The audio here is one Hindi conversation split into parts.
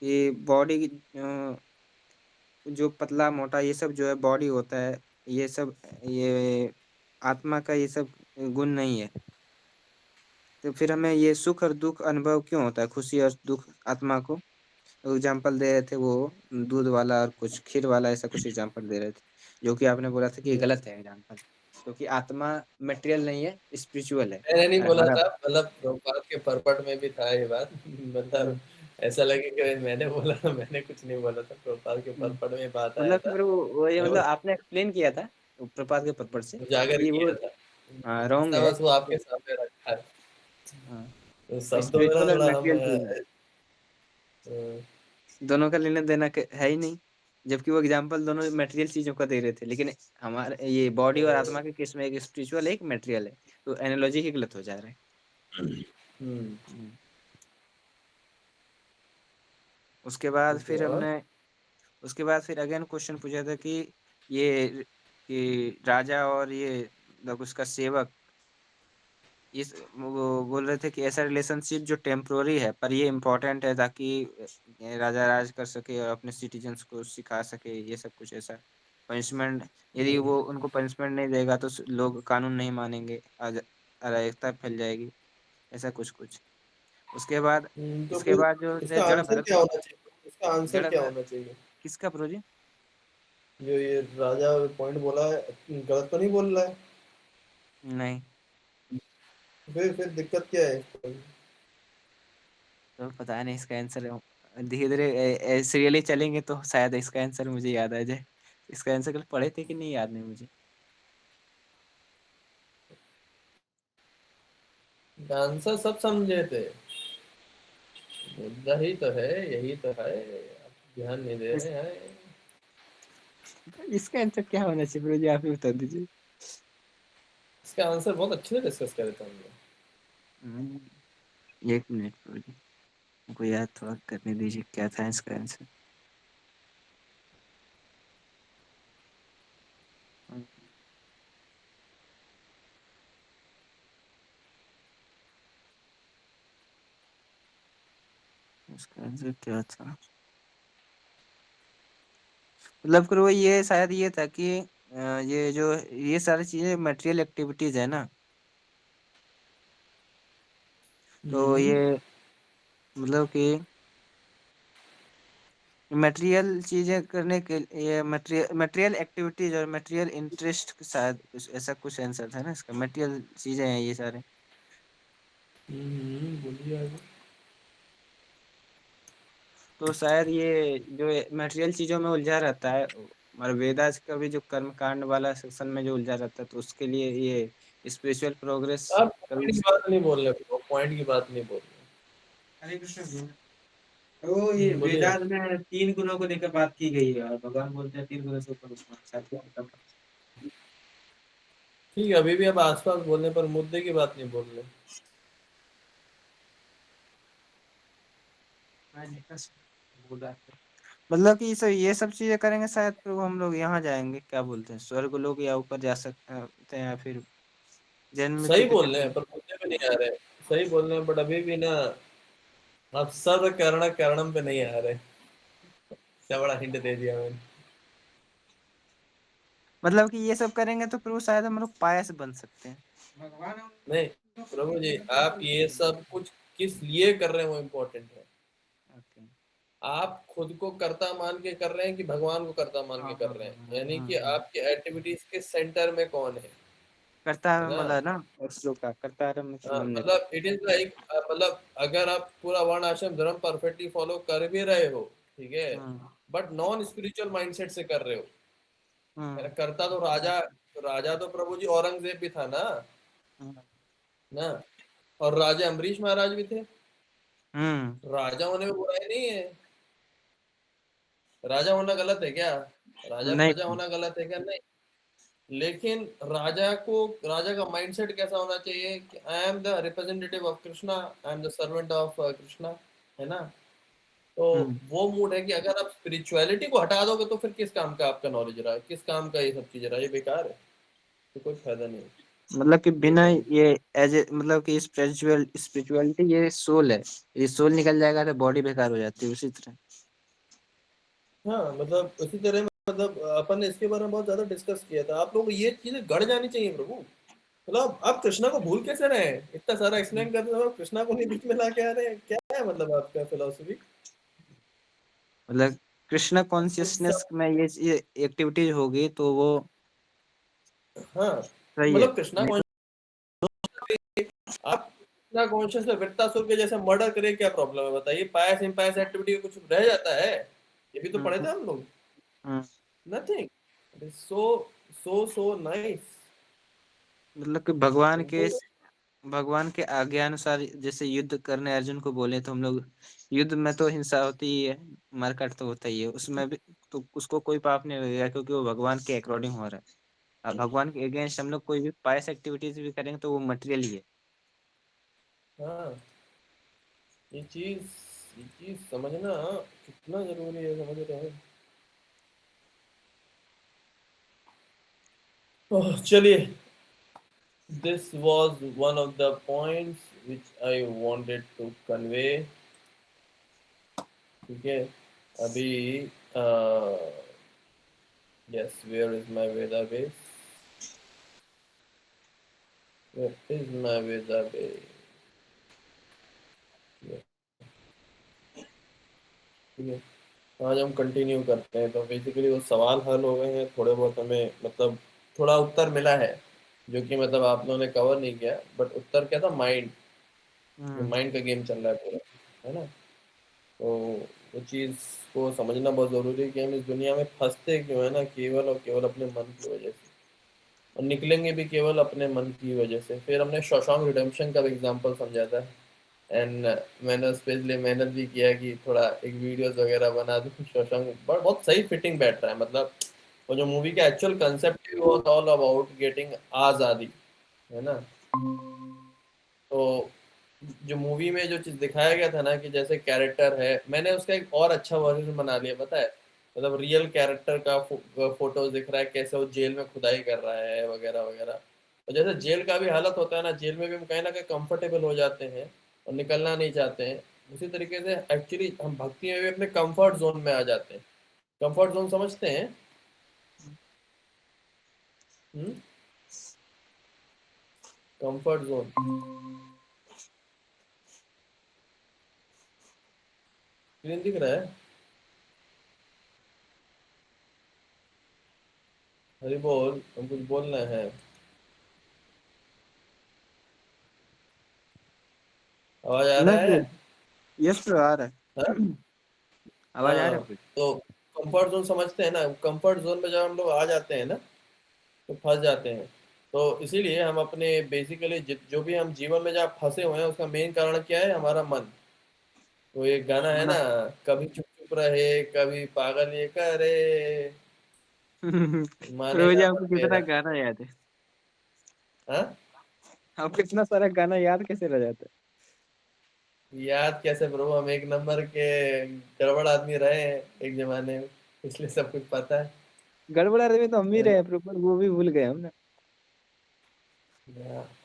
कि बॉडी जो पतला मोटा ये सब जो है बॉडी होता है, ये सब ये आत्मा का ये सब गुण नहीं है। तो फिर हमें ये सुख और दुख अनुभव क्यों होता है, खुशी और दुख आत्मा को? एग्जाम्पल दे रहे थे वो दूध वाला और कुछ खीर वाला, ऐसा कुछ एग्जाम्पल दे रहे थे, जो कि आपने बोला था कि ये हम्म। गलत है एग्जाम्पल, क्योंकि आत्मा मटेरियल नहीं है, स्पिरिचुअल है। मैंने नहीं और बोला हमारा था, मतलब प्रभुपाद के परपट में भी था ये बात। हम्म, मतलब ऐसा लगे कि मैंने बोला, मैंने कुछ नहीं बोला था, प्रभुपाद के हम्म, परपट में बात आया मतलब था। फिर वो ये मतलब मैं आपने एक्सप्लेन किया था प्रपात के पर्पज से उजागर कि वो किया था। रॉन्ग ऐसा है। बस वो आपके सामने रखा है। हाँ, तो शब्दों में ना स्पिरिचुअल और थोड़ा हम मटेरियल चीज है, अ, दोनों का लेना देना है ही नहीं। जबकि वो एग्जाम्पल दोनों मटेरियल चीजों का दे रहे थे, लेकिन हमारे ये बॉडी और आत्मा के केस में एक स्पिरिचुअल है एक मटेरियल है, तो एनालॉजी ही गलत हो जा रहा है। हम्म। हम्म। उसके बाद ठीक है। फिर और हमने उसके बाद फिर अगेन क्वेश्चन पूछा था कि ये कि राजा और ये मतलब उसका सेवक, इस वो बोल रहे थे कि ऐसा रिलेशनशिप जो टेम्पोररी है पर ये इम्पोर्टेंट है, ताकि राजा राज कर सके और अपने सिटीजन्स को सिखा सके, ये सब कुछ ऐसा। पनिशमेंट, यदि हम्म, वो उनको पनिशमेंट नहीं देगा तो लोग कानून नहीं मानेंगे, अराजकता फैल जाएगी, ऐसा कुछ कुछ। उसके बाद तो इसके फिर बाद जो थे इसका जड़ आंसर भरत, क्या होना चाहिए? इसका आंसर जड़ क्या भरत होना चाहिए? किसका प्रोजी? जो ये राजा पॉइंट बोला है, गलत तो नहीं बोल रहा है? नहीं, फिर दिक्कत क्या है इसको? तो पता नहीं इसका आंसर। धीरे धीरे सीरियली चलेंगे तो शायद इसका आंसर मुझे याद आ जाए। इसका आंसर कल पढ़े थे कि नहीं, याद नहीं मुझे। आंसर सब समझे थे, मुद्दा ही तो है, यही तो है, आप ध्यान नहीं दे इस, रहे हैं। इसका आंसर क्या होना चाहिए ब्रो जी, आप ही बता दीजिए। इसका आंसर बहुत अच्छे से डिस्कस करे थे हम लोग। हम्म, एक मिनट ब्रो जी, हमको याद थोड़ा करने दीजिए क्या था इसका आंसर। हम्म, इसका आंसर क्या था? मतलब फिर वो ये शायद ये था कि ये जो ये सारी चीजें मटेरियल एक्टिविटीज है ना, तो हम्म। ये मतलब कि मटेरियल चीजें करने के लिए मटेरियल मटेरियल एक्टिविटीज और मटेरियल इंटरेस्ट शायद कुछ ऐसा कुछ आंसर था ना इसका, मटेरियल चीजें हैं ये सारे। बोलिए आगे। तो शायद ये जो मटेरियल चीजों में उलझा रहता है, और वेदास का भी जो कर्म कांड वाला सेक्शन में जो उलझा रहता है, तो उसके लिए ये स्पिरिचुअल प्रोग्रेस आप कभी। पॉइंट की बात नहीं बोल रहे, पॉइंट की बात नहीं बोल रहे। हरे कृष्ण जी। तो ये बोलिए। वेदांत में तीन गुणों को लेकर बात की गई है, और भगवान बोलते हैं तीन गुणों से ऊपर उठना। ठीक है, अभी भी आप आसपास बोलने पर मुद्दे की बात नहीं बोल रहे। मतलब कि ये सब चीजें करेंगे शायद फिर वो हम लोग यहाँ जाएंगे, क्या बोलते हैं, स्वर्ग लोग या ऊपर जा सकते हैं, या फिर जन्म मृत्यु सही के बोल रहे चक्कर हैं में। पर मुद्दे पे नहीं आ रहे। सही बोल रहे हैं बट अभी भी ना, आप सर्व करण करणम पे नहीं आ रहे। क्या बड़ा हिंट दे दिया मैंने। मतलब कि ये सब करेंगे तो फिर वो शायद हम लोग पायस बन सकते हैं। भगवान नहीं प्रभु जी, आप ये सब कुछ किस लिए कर रहे हैं वो इम्पोर्टेंट है। ओके। आप खुद को कर्ता मान के कर रहे हैं कि भगवान को कर्ता मान हाँ के कर हाँ रहे हाँ हैं, हाँ यानी हाँ कि हाँ। आपके एक्टिविटीज के सेंटर में कौन करता है है ना। मतलब ना, और श्लोक का करता है में समन्वित है। मतलब इट इज लाइक, मतलब अगर आप पूरा वर्ण आश्रम धर्म परफेक्टली फॉलो कर भी रहे हो, ठीक है, हम्म बट नॉन स्पिरिचुअल माइंडसेट से कर रहे हो। हम्म करता तो राजा, राजा तो प्रभु जी औरंगजेब भी था ना, हम्म ना। और राजा अम्बरीश महाराज भी थे। हम्म, राजा होने में बुराई नहीं है। राजा होना गलत है क्या? राजा नहीं। प्रजा होना गलत है क्या? नहीं। लेकिन राजा को, राजा का माइंडसेट कैसा होना चाहिए कि I am the representative of Krishna, I am the servant of Krishna, है ना। तो हम्म, वो मूड है कि अगर आप स्पिरिचुअलिटी को हटा दोगे तो फिर किस काम का आपका नॉलेज रहा है, किस काम का ये सब चीजें रहा है, ये बेकार है, तो कोई फायदा नहीं है। मतलब कि ये बिना तो ये एज ए मतलब कि स्पिरिचुअलिटी ये सोल है, ये सोल निकल जाएगा तो बॉडी बेकार हो जाती है उसी तरह। हाँ, मतलब उसी तरह मतलब अपन ने इसके बारे में बहुत ज्यादा डिस्कस किया था। आप लोग को ये चीजें गढ़ जानी चाहिए प्रभु। मतलब आप कृष्णा को भूल कैसे रहे हैं? इतना सारा एक्सप्लेन करते समय आप कृष्णा को नहीं बीच में ला के आ रहे हैं, क्या है मतलब आपका फिलोसफी? मतलब कृष्णा उस सब, कॉन्शियसनेस में ये एक्टिविटीज होगी तो वो हाँ, सही है। मतलब कृष्णा नहीं कौन, तो आप कृष्णा कॉन्शियस में वृत्तासुर के जैसे मर्डर करे, क्या प्रॉब्लम है बताइए? पायस इम्पायस एक्टिविटी कुछ रह जाता है? ये भी तो पढ़े थे हम्म, हम लोग। हम्म, नथिंग, सो नाइस। मतलब कि भगवान के आज्ञा अनुसार जैसे युद्ध करने अर्जुन को बोले तो हम लोग, युद्ध में तो हिंसा होती ही है, मारकाट तो होता ही है उसमें भी, तो उसको कोई पाप नहीं लगेगा क्योंकि वो भगवान के अकॉर्डिंग हो रहा है। अब भगवान के अगेंस्ट हम लोग कोई भी पायस एक्टिविटीज भी करेंगे तो वो मटेरियल ही है। हाँ, ये चीज ये चीज समझना कितना जरूरी है, समझ रहे हैं? चलिए, this was one of the points which I wanted to convey. ठीक है, अभी yes, where is my Veda base? Where is my Veda base? Yeah, ठीक है, आज हम कंटिन्यू करते हैं। तो बेसिकली वो सवाल हल हो गए हैं थोड़े बहुत, हमें मतलब थोड़ा उत्तर मिला है जो कि मतलब आप लोगों ने कवर नहीं किया, बट उत्तर क्या था? माइंड, हम्म। माइंड का गेम चल रहा है पूरा, है ना? तो वो चीज़ को समझना बहुत ज़रूरी है कि हम इस दुनिया में फंसते क्यों है ना, केवल और केवल अपने मन की वजह से, और निकलेंगे भी केवल अपने मन की वजह से। फिर हमने शॉशैंक रिडेम्पशन का एग्जांपल समझा था, एंड मैंने स्पेशली मेहनत भी किया कि थोड़ा एक वीडियोस वगैरह बना दूं। शॉशैंक बट बहुत सही फिटिंग बैठ रहा है, मतलब वो जो मूवी का actual concept was all about getting आज़ादी, है ना? तो जो मूवी में जो चीज दिखाया गया था ना कि जैसे कैरेक्टर है, मैंने उसका एक और अच्छा वर्जन बना लिया, पता है? मतलब रियल कैरेक्टर का फोटो दिख रहा है कैसे वो जेल में खुदाई कर रहा है वगैरह वगैरह। और जैसे जेल का भी हालत होता है ना, जेल में भी हम कहीं ना कहीं कंफर्टेबल हो जाते हैं और निकलना नहीं चाहते हैं। उसी तरीके से एक्चुअली हम भक्ति में भी अपने कंफर्ट जोन में आ जाते हैं। कंफर्ट जोन समझते हैं? कंफर्ट जोन, स्क्रीन दिख रहा है? हरी बोल, हम कुछ बोलना है। आवाज आ नहीं रहा है? ब्रो, यस ब्रो आ रहा हाँ, है। आवाज आ रहा हाँ, है ब्रो। तो कंफर्ट जोन समझते हैं ना? कंफर्ट जोन में जब हम लोग आ जाते हैं ना, तो फंस जाते हैं। तो इसीलिए हम अपने बेसिकली जो भी हम जीवन में जहाँ फंसे हुए हैं उसका मेन कारण क्या है? हमारा मन। तो एक गाना है ना, मतलब कभी चुप चुप रहे कभी पागल ये करे, रोज मानेगा आपको मन कितना मेरा। गाना याद है? हाँ, आपको इतना सारा गाना याद कैसे रह जाता याद कैसे प्रभु, हम एक नंबर के गड़बड़ आदमी रहे हैं एक जमाने में, इसलिए सब कुछ पता है। है? गड़बड़ा रहे तो हम ही है रहे ना? हैं प्रॉपर, वो भी भूल गए हम ना।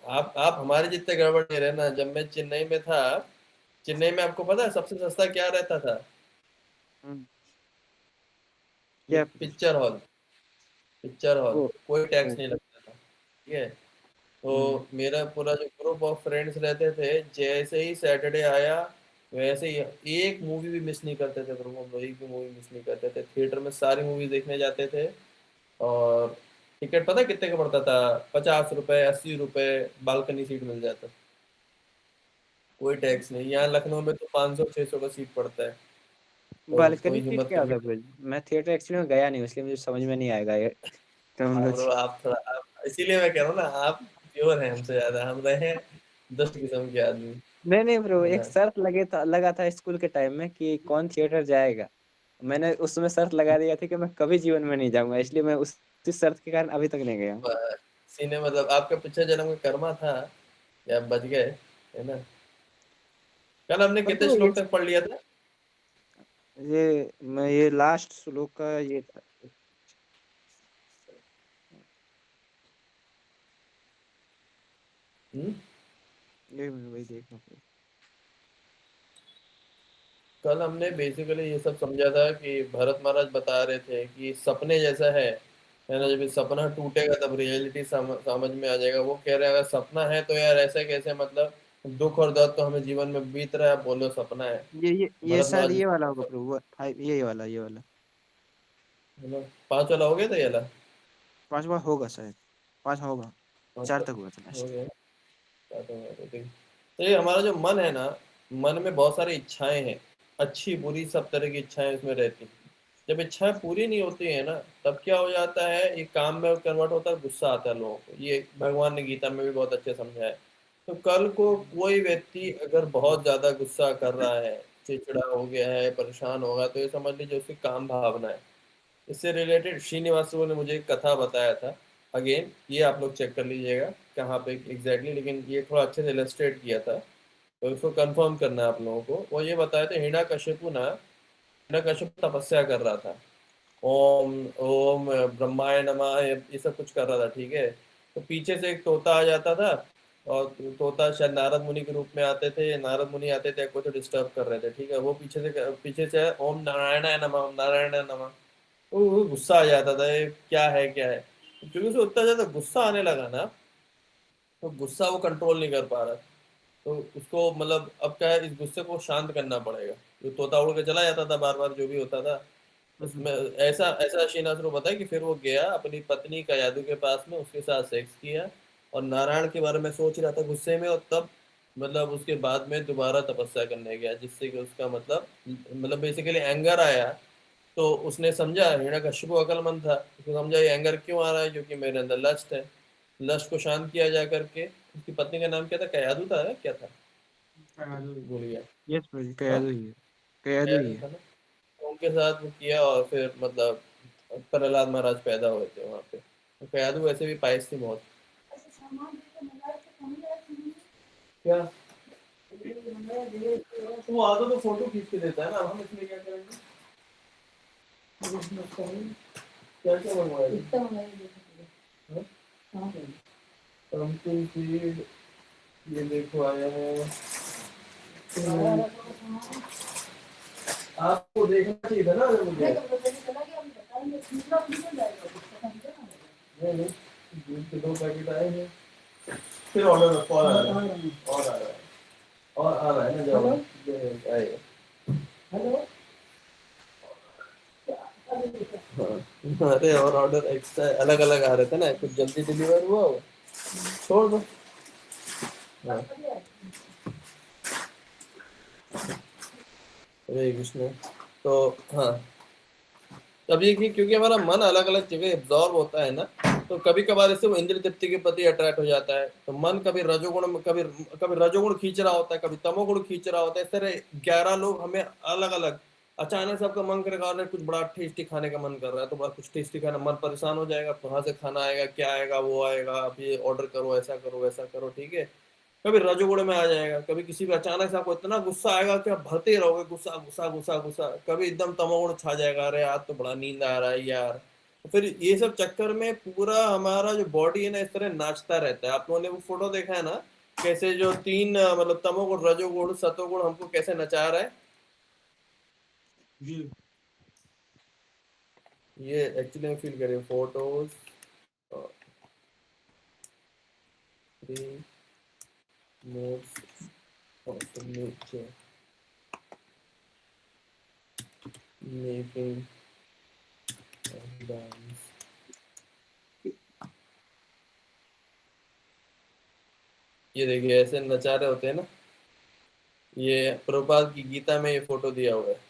आप हमारे जितने गड़बड़ नहीं रहे ना। जब मैं चेन्नई में था, चेन्नई में आपको पता है सबसे सस्ता क्या रहता था? हम्म, क्या bro? Picture hall. Picture hall, ओ, कोई ओ, टैक्स नहीं लगता था, ठीक है? तो हम्म, मेरा पूरा जो ग्रुप ऑफ फ्रेंड्स रहते थे, जैसे ही सैटरडे आया वैसे ही एक मूवी भी मिस नहीं करते थे प्रभु। हम लोग एक भी मूवी मिस नहीं करते थे, थिएटर में सारी मूवी देखने जाते थे। और टिकट पता है कितने का पड़ता था? 50 रुपए, 80 रुपए, बालकनी सीट मिल जाता। कोई टैक्स नहीं। यहाँ लखनऊ में तो 500 600 का सीट पड़ता है। तो बालकनी कोई सीट हिम्मत क्या होता करके, है ब्रो? मैं थिएटर एक्चुअली में गया नहीं, इसलिए मुझे समझ में नहीं आएगा ये। तो हम लोग ब्रो आप थोड़ा आप, इसीलिए मैं कह रहा हूँ ना, आप प्योर हैं हमसे ज्यादा, हम रहे हैं दुष्ट किस्म के आदमी, नहीं नहीं ब्रो, है एक ना? शर्त लगा था स्कूल के टाइम में कि कौन थिएटर जाएगा। मैंने उसमें शर्त लगा दिया थी कि मैं कभी जीवन में नहीं जाऊंगा, इसलिए मैं उसी शर्त के कारण अभी तक नहीं गया हूँ। सीने मतलब आपका पिछले जन्म का कर्मा था, या आप बच गए, है ना? कल हमने पर कितने ब्रो श्लोक तक पढ़ लिया था? ये लास्ट श्लोक का ये हम्म? ये मैं वही देख रहा हूँ। कल हमने बेसिकली ये सब समझा था कि भरत महाराज बता रहे थे कि सपने जैसा है ना, जब ये सपना टूटेगा तब रियलिटी समझ में आ जाएगा। वो कह रहे हैं अगर सपना है तो यार ऐसे कैसे, मतलब दुख और दर्द तो हमें जीवन में बीत रहा है, आप बोलो सपना है। ये भरत शायद महाराज, ये वाला होगा प्रभु, फाइव, ये वाला है ना, 5 वाला हो गया था ये वाला। पांचवा होगा शायद, पांचवा होगा। पाँच चार तक हुआ था वाला हो लास्ट। गया। चाहता हूँ तो ठीक। तो ये हमारा जो मन है ना, मन में बहुत सारी इच्छाएं हैं, अच्छी बुरी सब तरह की इच्छाएं उसमें रहती हैं। जब इच्छाएं पूरी नहीं होती है ना, तब क्या हो जाता है, ये काम में कन्वर्ट होता है, गुस्सा आता है लोगों को। ये भगवान ने गीता में भी बहुत अच्छे समझाया है। तो कल को कोई व्यक्ति अगर बहुत ज्यादा गुस्सा कर रहा है, चिड़चिड़ा हो गया है, परेशान होगा, तो ये समझ लीजिए उसकी काम भावना है। इससे रिलेटेड श्रीनिवासु ने मुझे एक कथा बताया था। अगेन ये आप लोग चेक कर लीजिएगा कहाँ पे एग्जैक्टली, लेकिन ये थोड़ा अच्छे से इलस्ट्रेट किया था, तो इसको कंफर्म करना है आप लोगों को। वो ये बताया था, हिरण्यकशिपु तपस्या कर रहा था। ओम ओम ब्रह्माय नमः, ये सब कुछ कर रहा था, ठीक है। तो पीछे से एक तोता आ जाता था, और तोता शायद नारद मुनि के रूप में आते थे, नारद मुनि आते थे, को तो डिस्टर्ब कर रहे थे, ठीक है। वो पीछे से ओम नारायणाय नमः, ओम नारायणाय नमः। वो गुस्सा आ जाता था, ये क्या है क्या है। क्योंकि उसे उतना ज्यादा गुस्सा आने लगा ना, तो गुस्सा वो कंट्रोल नहीं कर पा रहा। तो उसको मतलब अब क्या है, इस गुस्से को शांत करना पड़ेगा। जो तोता उड़ के चला जाता था बार बार, जो भी होता था हम्म। उसमें, ऐसा ऐसा श्रीनाथ को बताया कि फिर वो गया अपनी पत्नी का यादू के पास में, उसके साथ सेक्स किया, और नारायण के बारे में सोच रहा था गुस्से में, और तब मतलब उसके बाद में दोबारा तपस्या करने गया, जिससे कि उसका मतलब बेसिकली एंगर आया। तो उसने समझा, हिरण्यकशिपु को अकलमंद था, उसने समझा ये एंगर क्यों आ रहा है, क्योंकि मेरे अंदर लस्ट है। लस्ट को शांत किया जा करके। उसकी पत्नी का नाम क्या था, कयादु था ना? क्या था, कयादू ही भूल गया। है। यस प्रभु, हाँ, कयादू ही है। कयादू ही कयादु है। था ना। तो उनके साथ वो किया, और फिर मतलब प्रहलाद महाराज पैदा हुए थे वहां पे। तो कयादु वैसे भी पायस थी बहुत। क्या? तो वो आता तो फोटो खींच के देता है ना, हम इसमें क्या करेंगे। क्या क्या बनवाया? पंपिंग सीड, ये देखो आया है। आपको देखना चाहिए था ना मुझे। नहीं नहीं, दूध के 2 पैकेट आए हैं। फिर ऑर्डर कॉल आ रहा है, और आ रहा है, और आ रहा है ना, जब आएगा। हेलो। हाँ, अरे और ऑर्डर एक्स्ट्रा अलग अलग आ रहे थे ना, कुछ जल्दी डिलीवर हुआ हो, छोड़ दो। हाँ, हरे कृष्ण। तो हाँ, तब ये कि क्योंकि हमारा मन अलग अलग जगह एब्जॉर्ब होता है ना, तो कभी कभार इससे वो इंद्र तृप्ति के प्रति अट्रैक्ट हो जाता है। तो मन कभी रजोगुण में, कभी कभी रजोगुण खींच रहा होता है, कभी तमोगुण खींच रहा होता है। इस तरह 11 लोग हमें अलग अलग, अचानक से आपका मन करेगा अरे कुछ बड़ा टेस्टी खाने का मन कर रहा है, तो बड़ा कुछ टेस्टी खाना, मन परेशान हो जाएगा, कहाँ से खाना आएगा, क्या आएगा, वो आएगा, आप ये ऑर्डर करो, ऐसा करो, वैसा करो, ठीक है। कभी रजोगुण में आ जाएगा, कभी किसी भी अचानक से आपको इतना गुस्सा आएगा कि आप भरते ही रहोगे, गुस्सा गुस्सा गुस्सा गुस्सा। कभी एकदम तमोगुण छा जाएगा, अरे आज तो बड़ा नींद आ रहा है यार। तो फिर ये सब चक्कर में पूरा हमारा जो बॉडी है ना, इस तरह नाचता रहता है। आप लोगों ने वो फोटो देखा है ना, कैसे जो तीन मतलब तमोगुण, रजोगुण, सतोगुण हमको कैसे नचा रहा है। जी। ये एक्चुअली फील करिए photos, three modes of nature, making dance. ये देखिए ऐसे नचारे होते हैं ना। ये प्रभुपाद की गीता में ये फोटो दिया हुआ है।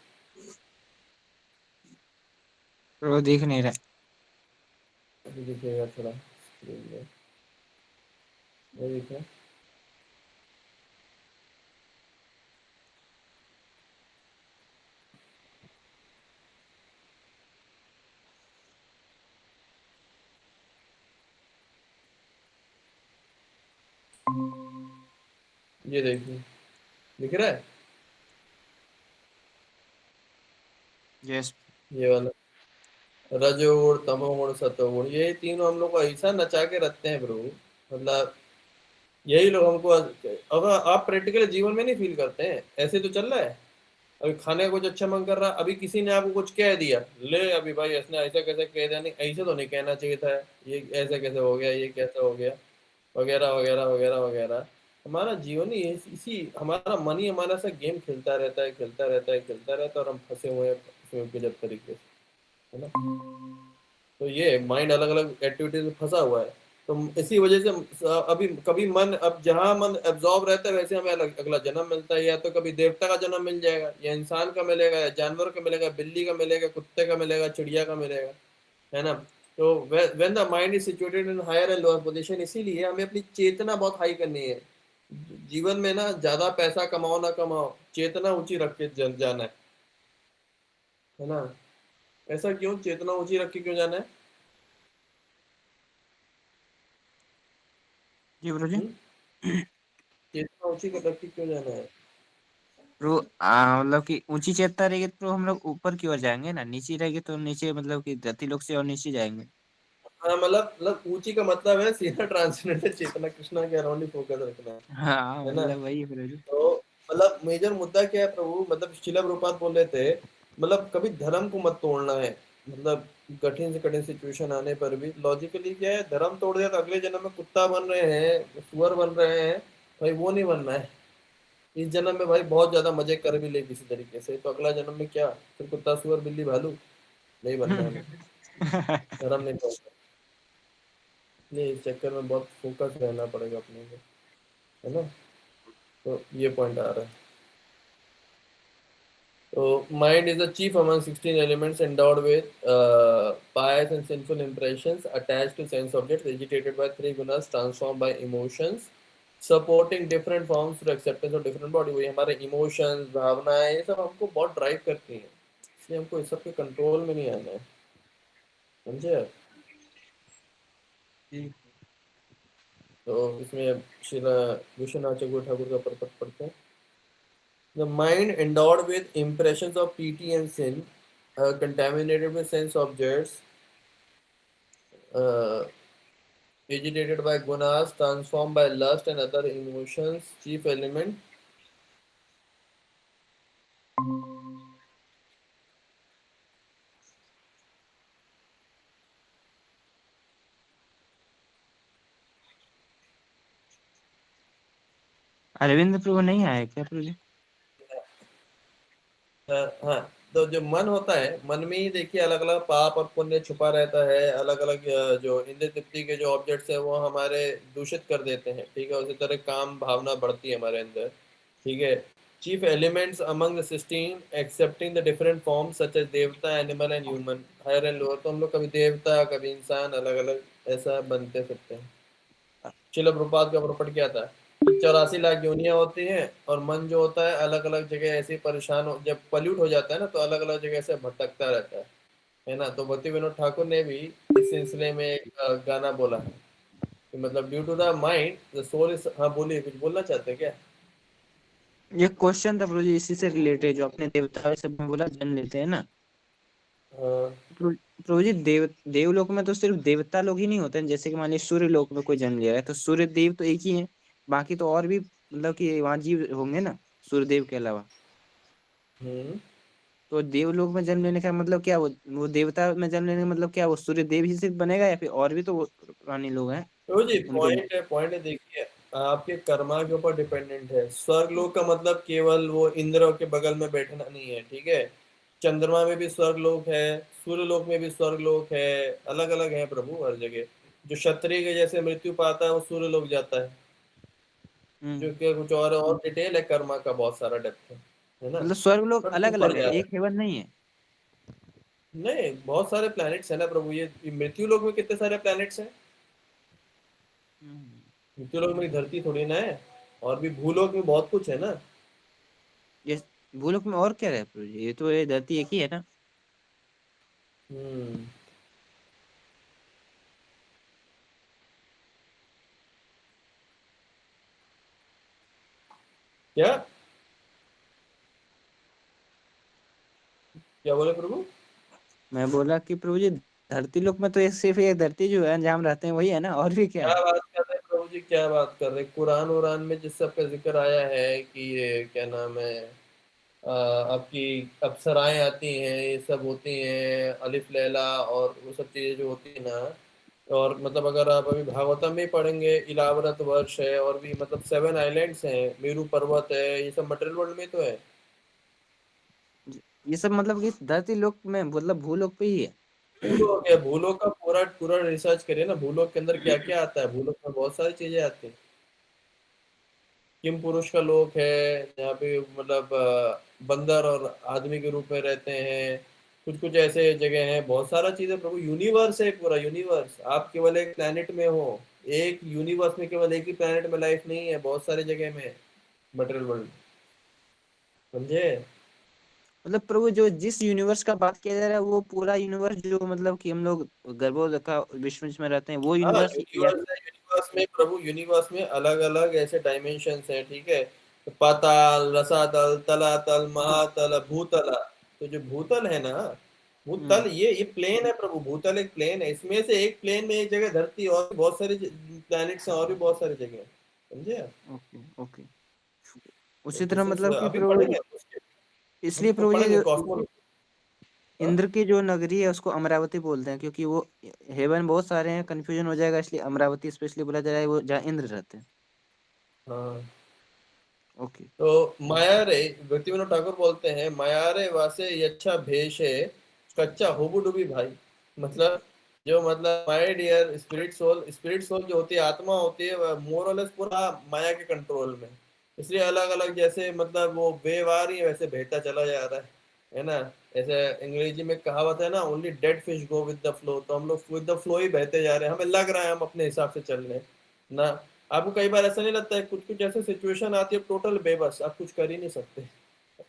प्रभु दिख नहीं रहा। अभी दिखेगा थोड़ा स्क्रीन में, ये देखिए। ये देखिए, दिख रहा है यस। ये वाला, रजोगुण, तमोगुण, सतोगुण, ये तीनों हम लोग को ऐसा नचा के रखते हैं प्रभु, मतलब यही लोग हमको अब आप प्रैक्टिकल जीवन में नहीं फील करते हैं, ऐसे तो चल रहा है। अभी खाने का कुछ अच्छा मन कर रहा, अभी किसी ने आपको कुछ कह दिया, ले अभी भाई इसने ऐसा कैसे कह दिया, नहीं ऐसे तो नहीं कहना चाहिए था, ये ऐसे कैसे हो गया, ये कैसे हो गया, वगैरह वगैरह वगैरह वगैरह। हमारा जीवन ही इसी हमारा मन ही हमारा सा गेम खेलता रहता है, खेलता रहता है, खेलता रहता है, और हम फंसे हुए हैं उसमें गजब तरीके से, है ना। तो ये माइंड अलग अलग एक्टिविटीज में फंसा हुआ है। तो इसी वजह से अभी कभी मन, अब जहाँ मन एब्जॉर्ब रहता है वैसे हमें अगला जन्म मिलता है, या तो कभी देवता का जन्म मिल जाएगा, या इंसान का मिलेगा, या जानवर का मिलेगा, बिल्ली का मिलेगा, कुत्ते का मिलेगा, चिड़िया का मिलेगा, है ना। तो when the mind is situated in higher and lower position, इसीलिए हमें अपनी चेतना बहुत हाई करनी है। जीवन में ना ज्यादा पैसा कमाओ ना कमाओ, चेतना ऊंची रख के जाना है ना। ऐसा क्यों, चेतना ऊंची रख के क्यों जाना है? जी ब्रो जी। हुँ? चेतना ऊंची रख के क्यों जाना है? ब्रो मतलब कि ऊंची चेतना रहेगी तो हम लोग ऊपर की ओर जाएंगे ना, नीचे रहेगी तो नीचे मतलब कि धरती लोग से और नीचे जाएंगे। हाँ, मतलब ऊंची का मतलब है सीधा ट्रांसेंडेंटल चेतना, कृष्णा के अराउंड ही फोकस रखना हाँ है ना। मतलब वही है ब्रो जी। तो मतलब मेजर मुद्दा क्या है प्रभु, मतलब शिला प्रभुपाद बोल रहे थे, मतलब कभी धर्म को मत तोड़ना है। मतलब कठिन से कठिन सिचुएशन आने पर भी लॉजिकली क्या है, धर्म तोड़ दिया तो अगले जन्म में कुत्ता बन रहे हैं, सुअर बन रहे हैं, भाई वो नहीं बनना है। इस जन्म में भाई बहुत ज्यादा मजे कर भी ले किसी तरीके से, तो अगला जन्म में क्या, फिर कुत्ता सुअर बिल्ली भालू नहीं बनना है हमें, धर्म नहीं तोड़ना। इसलिए इस चक्कर में बहुत फोकस रहना पड़ेगा अपने को, है ना। तो ये पॉइंट आ रहा है। So, mind is the chief among 16 elements endowed with pious and sinful impressions attached to sense objects, agitated by three gunas, transformed by emotions, supporting different forms through acceptance of different body। वही हमारे इमोशंस, भावनाएं, ये सब हमको बहुत ड्राइव करती हैं, इसलिए हमको इस सब के कंट्रोल में नहीं आना है, समझे आप? जी। तो इसमें श्रीला विश्वनाथ चक्रवर्ती ठाकुर का परपट पढ़ते हैं। The mind endowed with impressions of pity and sin, contaminated with sense objects, uh, agitated by gunas, transformed by lust and other emotions, chief element। Arvind प्रभु नहीं आए क्या प्रभु जी? हाँ, तो जो मन होता है, मन में ही देखिए अलग अलग पाप और पुण्य छुपा रहता है, अलग अलग जो इंद्र तृप्ति के जो ऑब्जेक्ट्स है वो हमारे दूषित कर देते हैं, ठीक है। उसी तरह काम भावना बढ़ती है हमारे अंदर, ठीक है। Chief elements among the 16 excepting the different forms such as devata, animal and human, higher and lower. तो हम लोग कभी देवता कभी इंसान, अलग अलग ऐसा बनते सकते हैं। शिला प्रभुपाद का प्रॉपर्टी क्या था, 84 लाख योनियां होती हैं, और मन जो होता है अलग अलग जगह ऐसे ही परेशान हो, जब पल्यूट हो जाता है ना तो अलग अलग जगह से भटकता रहता है ना। तो भक्ति विनोद ठाकुर ने भी इस सिलसिले में एक गाना बोला है कि मतलब due to the mind the soul is, हाँ बोलिए, कुछ बोलना चाहते हैं क्या? ये क्वेश्चन था प्रभु जी, इसी से रिलेटेड जो अपने देवता सब में बोला जन्म लेते हैं ना। हाँ। प्रभु प्रभु जी, देवलोक में तो सिर्फ देवता लोग ही नहीं होते हैं, जैसे कि मान लीजिए सूर्य लोक में कोई जन्म लिया है तो सूर्य देव तो एक ही है, बाकी तो और भी मतलब कि वहाँ जीव होंगे ना सूर्य देव के अलावा। हम्म। तो देवलोक में जन्म लेने का मतलब क्या, वो देवता में जन्म लेने का मतलब क्या, वो सूर्य देव ही सिर्फ बनेगा या फिर और भी तो वो प्राणी लोग हैं तो जी उनके? पॉइंट है, देखिए आपके कर्मा के ऊपर डिपेंडेंट है। स्वर्ग लोक का मतलब केवल वो इंद्र के बगल में बैठना नहीं है, ठीक है। चंद्रमा में भी स्वर्ग लोक है, सूर्य लोक में भी स्वर्ग लोक है, अलग अलग है प्रभु हर जगह। जो क्षत्रिय के जैसे मृत्यु पाता है वो सूर्य लोक जाता है, जो हम्म। कि कुछ और डिटेल है कर्मा का, बहुत सारा डेप्थ है ना। मतलब स्वर्ग लोग बट अलग ऊपर अलग है, जा रहा एक हेवन नहीं है? है, नहीं बहुत सारे प्लैनेट्स है ना प्रभु, ये मृत्यु लोक में कितने सारे प्लैनेट्स हैं। हम्म। मृत्यु लोक में धरती थोड़ी ना है, और भी भूलोक में बहुत कुछ है ना। ये भूलोक में और क्या है प्रभु जी? ये तो ये धरती एक ही है ना। हम्म। क्या क्या बोले प्रभु? मैं बोला कि प्रभु जी, धरती लोक में तो एक सिर्फ एक धरती जो है जहाँ हम रहते हैं वही है ना, और भी क्या क्या है? बात कर रहे हैं प्रभु जी क्या बात कर रहे, कुरान वुरान में जिस सब का जिक्र आया है कि ये क्या नाम है, आपकी अप्सराएं आती हैं, ये सब होती हैं, अलिफ लैला और वो सब चीजें जो होती है ना, और मतलब अगर आप अभी भागवतम में पढ़ेंगे, इलावरत वर्ष है, और भी मतलब 7 आइलैंड्स हैं, मेरू पर्वत है, ये सब मटेरियल वर्ल्ड में तो है। ये सब मतलब कि धरती लोक में मतलब भूलोक पे ही है। भूलोक है, भूलोक का पूरा पूरा रिसर्च करिए ना, भूलोक के अंदर क्या क्या आता है, भूलोक में बहुत सारी चीजें आती हैं। किम पुरुष का लोक है, जहाँ पे मतलब बंदर और आदमी के रूप में रहते हैं, कुछ कुछ ऐसे जगह हैं, बहुत सारा चीजें प्रभु, यूनिवर्स है पूरा यूनिवर्स, आप केवल एक प्लेनेट में हो, एक यूनिवर्स में केवल एक ही प्लेनेट में लाइफ नहीं है, बहुत सारी जगह में मटेरियल वर्ल्ड, समझे। मतलब प्रभु जो जिस यूनिवर्स का बात किया जा रहा है वो पूरा यूनिवर्स जो मतलब कि हम लोग गर्भोदका विश्व में रहते हैं वो हाँ यूनिवर्स या यूनिवर्स है, यूनिवर्स में प्रभु, यूनिवर्स में अलग अलग ऐसे डायमेंशंस हैं, ठीक है। तो पाताल, रसातल, तलातल, महातल, भूतल। तो जो भूतल है ना, हम्म। भूतल ये प्लेन है प्रभु, भूतल एक प्लेन है, इसमें से एक प्लेन में एक जगह धरती, और भी बहुत सारी प्लैनेट्स हैं, और भी बहुत सारी जगह हैं, समझे आप? Okay okay. तो उसी तरह दिस इज मतलब कि अभी प्रभु पढ़ेंगे हम इसलिए उसको प्रभु ये पढ़ेंगे जो कॉस्मोलॉजी। हाँ इंद्र की जो नगरी है उसको अमरावती बोलते हैं क्योंकि वो हेवन बहुत सारे हैं, कंफ्यूजन हो जाएगा इसलिए अमरावती स्पेशली बोला जा रहा है वो जहाँ इंद्र रहते हैं। हाँ। ओके। तो माया रे, व्यक्ति विनोद ठाकुर बोलते हैं, माया रे वासे यच्छा भेषे कच्चा होबू डूबी भाई। मतलब जो मतलब my dear spirit soul, spirit soul जो होती है, आत्मा होती है, वह मोर और लेस पूरा माया के कंट्रोल में, इसलिए अलग अलग जैसे मतलब वो वेव आ रही है वैसे बहता चला जा रहा है ना। ऐसे अंग्रेजी में कहावत है ना, only dead fish go with the flow, तो हम लोग विद द फ्लो ही बहते जा रहे हैं, हमें लग रहा है हम अपने हिसाब से चल रहे हैं ना। आपको कई बार ऐसा नहीं लगता है, कुछ कुछ ऐसे सिचुएशन आती है टोटल बेबस, आप कुछ कर ही नहीं सकते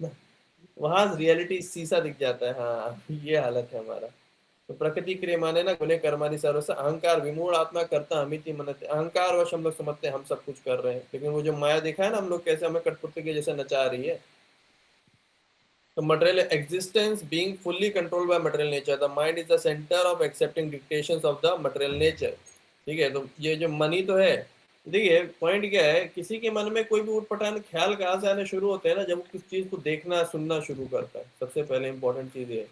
ना, वहां रियलिटी शीशा दिख जाता है, हाँ ये हालत है हमारा। तो प्रकृति क्रिय माने ना गुने कर्मानि सर्वस, अहंकार विमूढ़ आत्मा करता अमिति मनते, अहंकार वश हम लोग समझते हैं हम सब कुछ कर रहे हैं, लेकिन वो जो माया दिखा है ना हम लोग कैसे हमें कठपुतली के जैसे नचा रही है। तो material existence being fully controlled by material nature, the mind is the center of accepting dictations of the material nature। ठीक है, तो ये जो मनी तो है, देखिए पॉइंट क्या है, किसी के मन में कोई भी उटपटांग ख्याल कहाँ से आने शुरू होते हैं ना, जब वो किस चीज को देखना सुनना शुरू करता है, सबसे पहले इंपॉर्टेंट चीज ये है।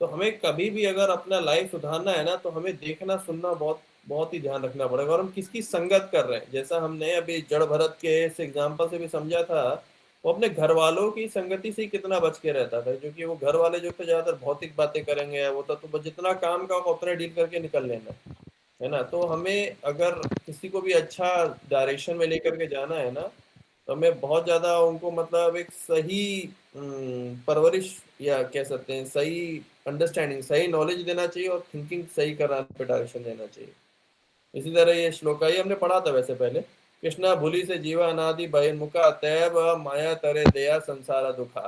तो हमें कभी भी अगर अपना लाइफ सुधारना है ना, तो हमें देखना सुनना बहुत बहुत ही ध्यान रखना पड़ेगा, और हम किसकी संगत कर रहे हैं, जैसा हमने अभी जड़ भरत के इस एग्जाम्पल से भी समझा था, वो अपने घर वालों की संगति से ही कितना बच के रहता था, क्योंकि वो घर वाले जो थे ज्यादातर भौतिक बातें करेंगे, वो तो बस जितना काम का होगा उतना डील करके निकल लेना है ना। तो हमें अगर किसी को भी अच्छा डायरेक्शन में लेकर के जाना है ना, तो हमें बहुत ज्यादा उनको मतलब एक सही परवरिश, या कह सकते हैं सही अंडरस्टैंडिंग, सही नॉलेज देना चाहिए, और थिंकिंग सही कराने पे डायरेक्शन देना चाहिए। इसी तरह ये श्लोक ये हमने पढ़ा था वैसे पहले, कृष्णा भूली से जीवा अनादि बहिर्मुखा तैव माया तरे दया संसारा दुखा।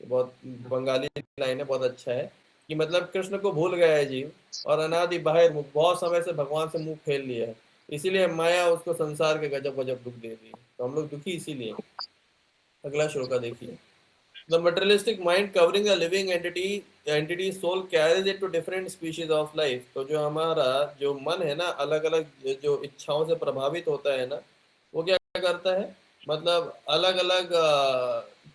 ये बहुत बंगाली लाइन है, बहुत अच्छा है कि मतलब कृष्ण को भूल गया है जीव, और अनादि बहिर्मुख, बहुत समय से भगवान से मुंह फेर लिया है, इसीलिए माया उसको संसार के गजब गजब दुख दे रही है, तो हम लोग दुखी इसीलिए। अगला श्लोका देखिए, the materialistic mind covering a living entity soul carries it to different species of life। तो जो हमारा जो मन है ना, अलग अलग जो इच्छाओं से प्रभावित होता है ना, वो क्या करता है, मतलब अलग अलग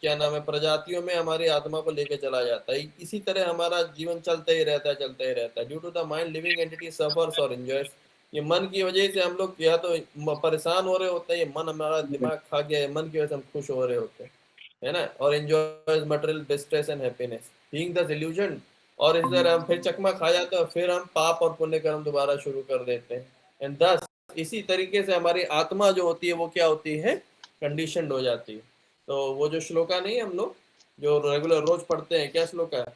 क्या नाम है, प्रजातियों में हमारी आत्मा को लेके चला जाता है, इसी तरह हमारा जीवन चलते ही रहता है, चलते ही रहता है। Due to the mind living entity suffers और एंजॉयस, ये मन की वजह से हम लोग या तो परेशान हो रहे होते हैं, ये मन हमारा दिमाग खा गया है, मन की वजह से हम खुश हो रहे होते हैं, है ना, और enjoy material distress and happiness being the illusion. और इस तरह हम फिर चकमा खा जाते हैं, और फिर हम पाप और पुण्य कर्म दोबारा शुरू कर देते हैं, एंड दस इसी तरीके से हमारी आत्मा जो होती है वो क्या होती है, कंडीशनड हो जाती है। तो वो जो श्लोका नहीं है हम लोग जो रेगुलर रोज पढ़ते हैं, क्या श्लोका है?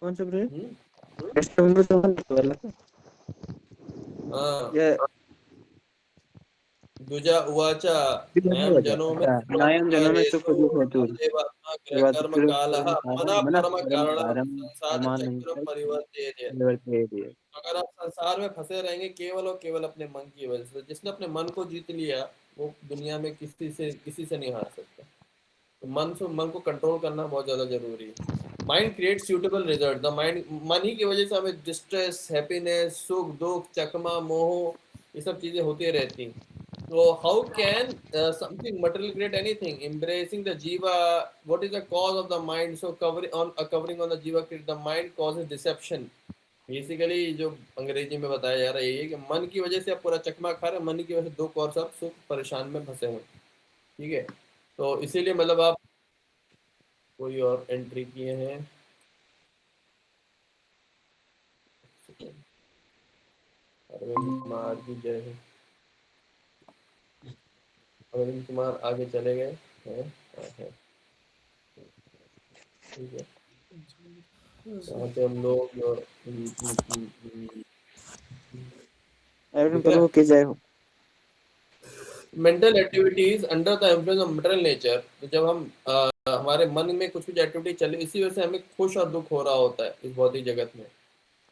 कौन सा ब्रदर? हम्म? हाँ, ये द्विजा उवाच नयम जनो में अच्छा, नायम जन्म में सुख सुखदेशो दुख हेतु अतएवात्मा के बाद कर्म फिर कालः मना मन परम परम कारणम कारण संसार समान नहीं चक्रम है, परिवर्तयेत्। परिवर्तित है। अगर आप संसार में फंसे रहेंगे केवल और केवल अपने मन की वजह से, जिसने अपने मन को जीत लिया वो दुनिया में किसी से नहीं हार सकता। तो मन को कंट्रोल करना बहुत ज्यादा जरूरी है। Mind create suitable result. The mind, मन ही की वजह से हमें डिस्ट्रेस, हैप्पीनेस, सुख दुख, चकमा मोह, ये सब चीजें होती रहती हैं। तो how can something material create anything? Embracing the jiva, what is the cause of the mind? So covering on the jiva, the mind causes deception। Basically जो अंग्रेजी में बताया जा रहा है ये है कि मन की वजह से आप पूरा चकमा खा रहे हैं, मन की वजह से दुख और सब सुख परेशान में फंसे हुए। ठीक है, तो इसीलिए मतलब आप कोई और एंट्री किए हैं। अरविंद कुमार की जय है। अरविंद कुमार आगे चले गए हैं। है। ठीक है, यहाँ पे हम लोग अरविंद ठीक है। प्रभु की जय हो। Mental activities under the influence of material nature. तो जब हम हमारे मन में कुछ कुछ एक्टिविटी चल रही, इसी वजह से हमें खुश और दुख हो रहा होता है इस भौतिक जगत में।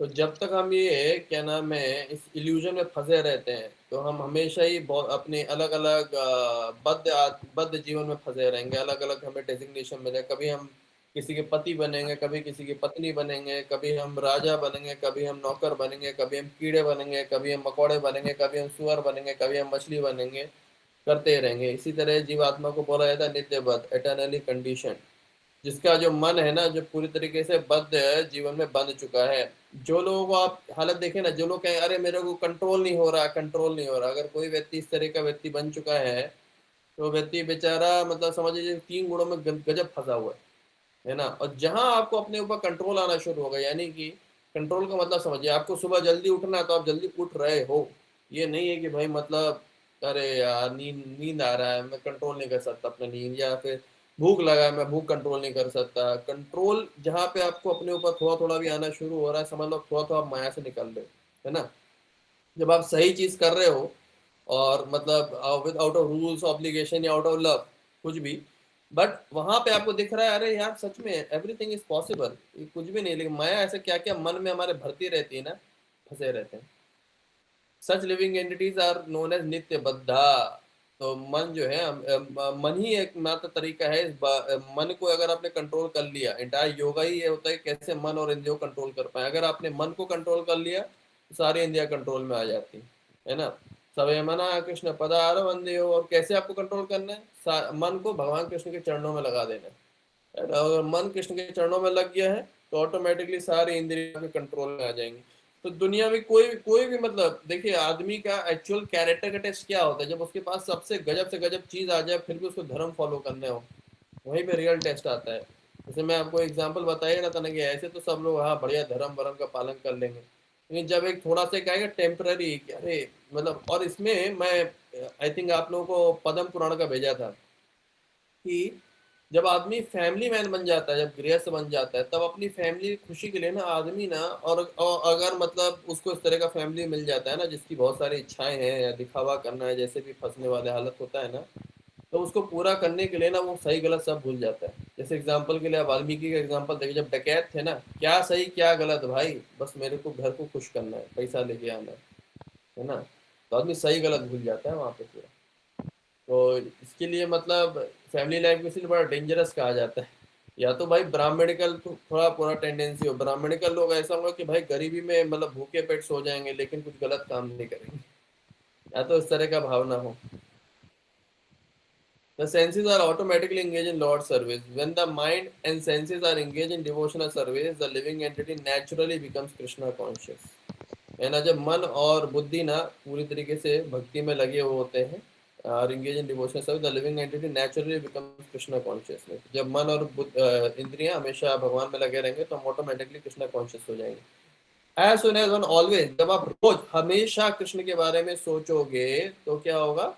तो जब तक हम ये क्या नाम है इस इल्यूजन में फंसे रहते हैं, तो हम हमेशा ही अपने अलग अलग बद्ध जीवन में फंसे रहेंगे। अलग अलग हमें डेजिग्नेशन मिले, कभी हम किसी के पति बनेंगे, कभी किसी की पत्नी बनेंगे, कभी हम राजा बनेंगे, कभी हम नौकर बनेंगे, कभी हम कीड़े बनेंगे, कभी हम मकोड़े बनेंगे, कभी हम सुअर बनेंगे, कभी हम मछली बनेंगे, करते रहेंगे। इसी तरह जीवात्मा को बोला जाता है नित्य बद्ध, एटर्नली कंडीशन। जिसका जो मन है ना, जो पूरी तरीके से बद्ध जीवन में बंध चुका है। जो लोगों को आप हालत देखें ना, जो लोग कहें अरे मेरे को कंट्रोल नहीं हो रहा, कंट्रोल नहीं हो रहा, अगर कोई व्यक्ति इस तरह का व्यक्ति बन चुका है, तो व्यक्ति बेचारा मतलब समझ लीजिए 3 गुणों में गजब फंसा हुआ है ना। और जहां आपको अपने ऊपर कंट्रोल आना शुरू होगा, यानी कि कंट्रोल का मतलब समझिए, आपको सुबह जल्दी उठना है तो आप जल्दी उठ रहे हो। ये नहीं है कि भाई मतलब अरे यार नींद नींद आ रहा है, मैं कंट्रोल नहीं कर सकता अपना नींद, या फिर भूख लगा है, मैं भूख कंट्रोल नहीं कर सकता। कंट्रोल जहाँ पे आपको अपने ऊपर थोड़ा थोड़ा भी आना शुरू हो रहा है, समझ लो थोड़ा थोड़ा आप माया से निकल रहे हो, है ना। जब आप सही चीज कर रहे हो और मतलब with out of rules obligation या आउट ऑफ लव, कुछ भी, बट वहां पे आपको दिख रहा है अरे यार सच में एवरीथिंग इज पॉसिबल, कुछ भी नहीं। लेकिन माया ऐसे क्या क्या मन में हमारे भरती रहती है ना, फंसे रहते हैं। Such living entities are known as nitya baddha. तो मन जो है मन ही एक मात्र तरीका है मन को अगर आपने कंट्रोल कर लिया, इंटायर योगा ही ये होता है कैसे मन और इंद्रियों को कंट्रोल कर पाए। अगर आपने मन को कंट्रोल कर लिया तो सारी इंद्रियां कंट्रोल में आ जाती है ना। सवे मना कृष्ण पदार वंदे हो। और कैसे आपको कंट्रोल करना है, मन को भगवान कृष्ण के चरणों में लगा देना है। अगर मन कृष्ण के चरणों में लग गया है तो ऑटोमेटिकली सारी इंद्रियों के कंट्रोल में आ जाएंगी। तो दुनिया में कोई भी मतलब देखिए, आदमी का एक्चुअल कैरेक्टर का टेस्ट क्या होता है, जब उसके पास सबसे गजब से गजब चीज आ जाए फिर भी उसको धर्म फॉलो करने हो, वहीं पे रियल टेस्ट आता है। जैसे मैं आपको एग्जांपल बताइए ना, था कि ऐसे तो सब लोग हाँ बढ़िया धर्म वरम का पालन कर लेंगे, लेकिन जब एक थोड़ा सा कहेंगे टेम्पररी, अरे मतलब। और इसमें मैं आई थिंक आप लोगों को पद्म पुराण का भेजा था कि जब आदमी फैमिली मैन बन जाता है, जब गृहस्थ बन जाता है, तब अपनी फैमिली की खुशी के लिए ना आदमी ना, और अगर मतलब उसको इस तरह का फैमिली मिल जाता है ना जिसकी बहुत सारी इच्छाएं हैं या दिखावा करना है, जैसे भी फंसने वाले हालत होता है ना, तो उसको पूरा करने के लिए ना वो सही गलत सब भूल जाता है। जैसे एग्जाम्पल के लिए आप वाल्मीकि का एग्जाम्पल देखिए, जब डकैत थे ना, क्या सही क्या गलत भाई, बस मेरे को घर को खुश करना है, पैसा लेके आना है ना। तो आदमी सही गलत भूल जाता है वहां पे पूरा। तो इसके लिए मतलब फैमिली लाइफ को इसलिए बड़ा डेंजरस कहा जाता है। या तो भाई ब्राह्मणिकल तो थोड़ा पूरा टेंडेंसी हो, ब्राह्मणिकल लोग ऐसा होगा कि भाई गरीबी में मतलब भूखे पेट सो जाएंगे लेकिन कुछ गलत काम नहीं करेंगे, या तो इस तरह का भावना हो। The senses are automatically engaged in Lord service. When the mind and senses are engaged in devotional service, the living entity naturally becomes Krishna conscious। है ना, जब मन और बुद्धि ना पूरी तरीके से भक्ति में लगे हुए होते हैं और engage in devotional service, the living entity naturally becomes Krishna consciousness. जब मन और इंद्रियां हमेशा भगवान में लगे रहेंगे तो हम ऑटोमेटिकली कृष्णा कॉन्शियस हो जाएंगे। As soon as on always, जब आप रोज हमेशा कृष्ण के बारे में सोचोगे तो क्या होगा,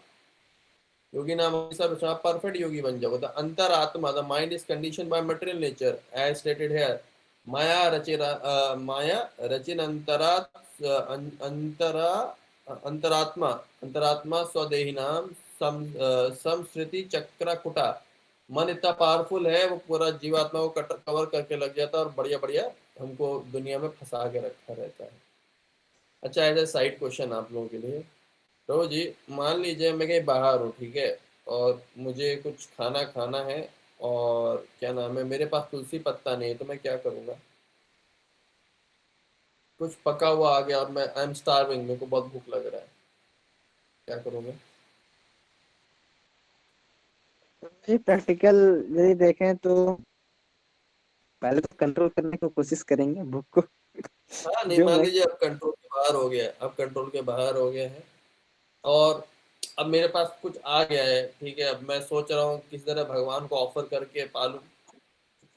योगी नाम हमेशा परफेक्ट योगी बन जाओगे। The antaratma, the mind is condition by material nature as stated here. माया रचिन अंतरा अंतरात्मा, अंतरात्मा स्वदेही नाम समश्रुति चक्र कुटा। मन इतना पावरफुल है वो पूरा जीवात्मा को कवर करके लग जाता है और बढ़िया बढ़िया हमको दुनिया में फंसा के रखा रहता है। अच्छा, ऐसा साइड क्वेश्चन आप लोगों के लिए। तो जी मान लीजिए मैं कहीं बाहर हूँ, ठीक है, और मुझे कुछ खाना खाना है, और क्या नाम है, मेरे पास तुलसी पत्ता नहीं है, तो मैं क्या करूँगा? कुछ पका हुआ आ गया और मैं आई एम स्टार्विंग, मेरे को बहुत भूख लग रहा है, क्या करूँगा? ये प्रैक्टिकल यदि देखें तो पहले तो कंट्रोल करने की कोशिश करेंगे भूख को। हाँ, नहीं, जो मान मैं लीजिए अब कंट्रोल के बाहर हो गया, अब कंट्रोल के बाहर हो गए हैं, और अब मेरे पास कुछ आ गया है, ठीक है, अब मैं सोच रहा हूँ किस तरह भगवान को ऑफर करके पालूं,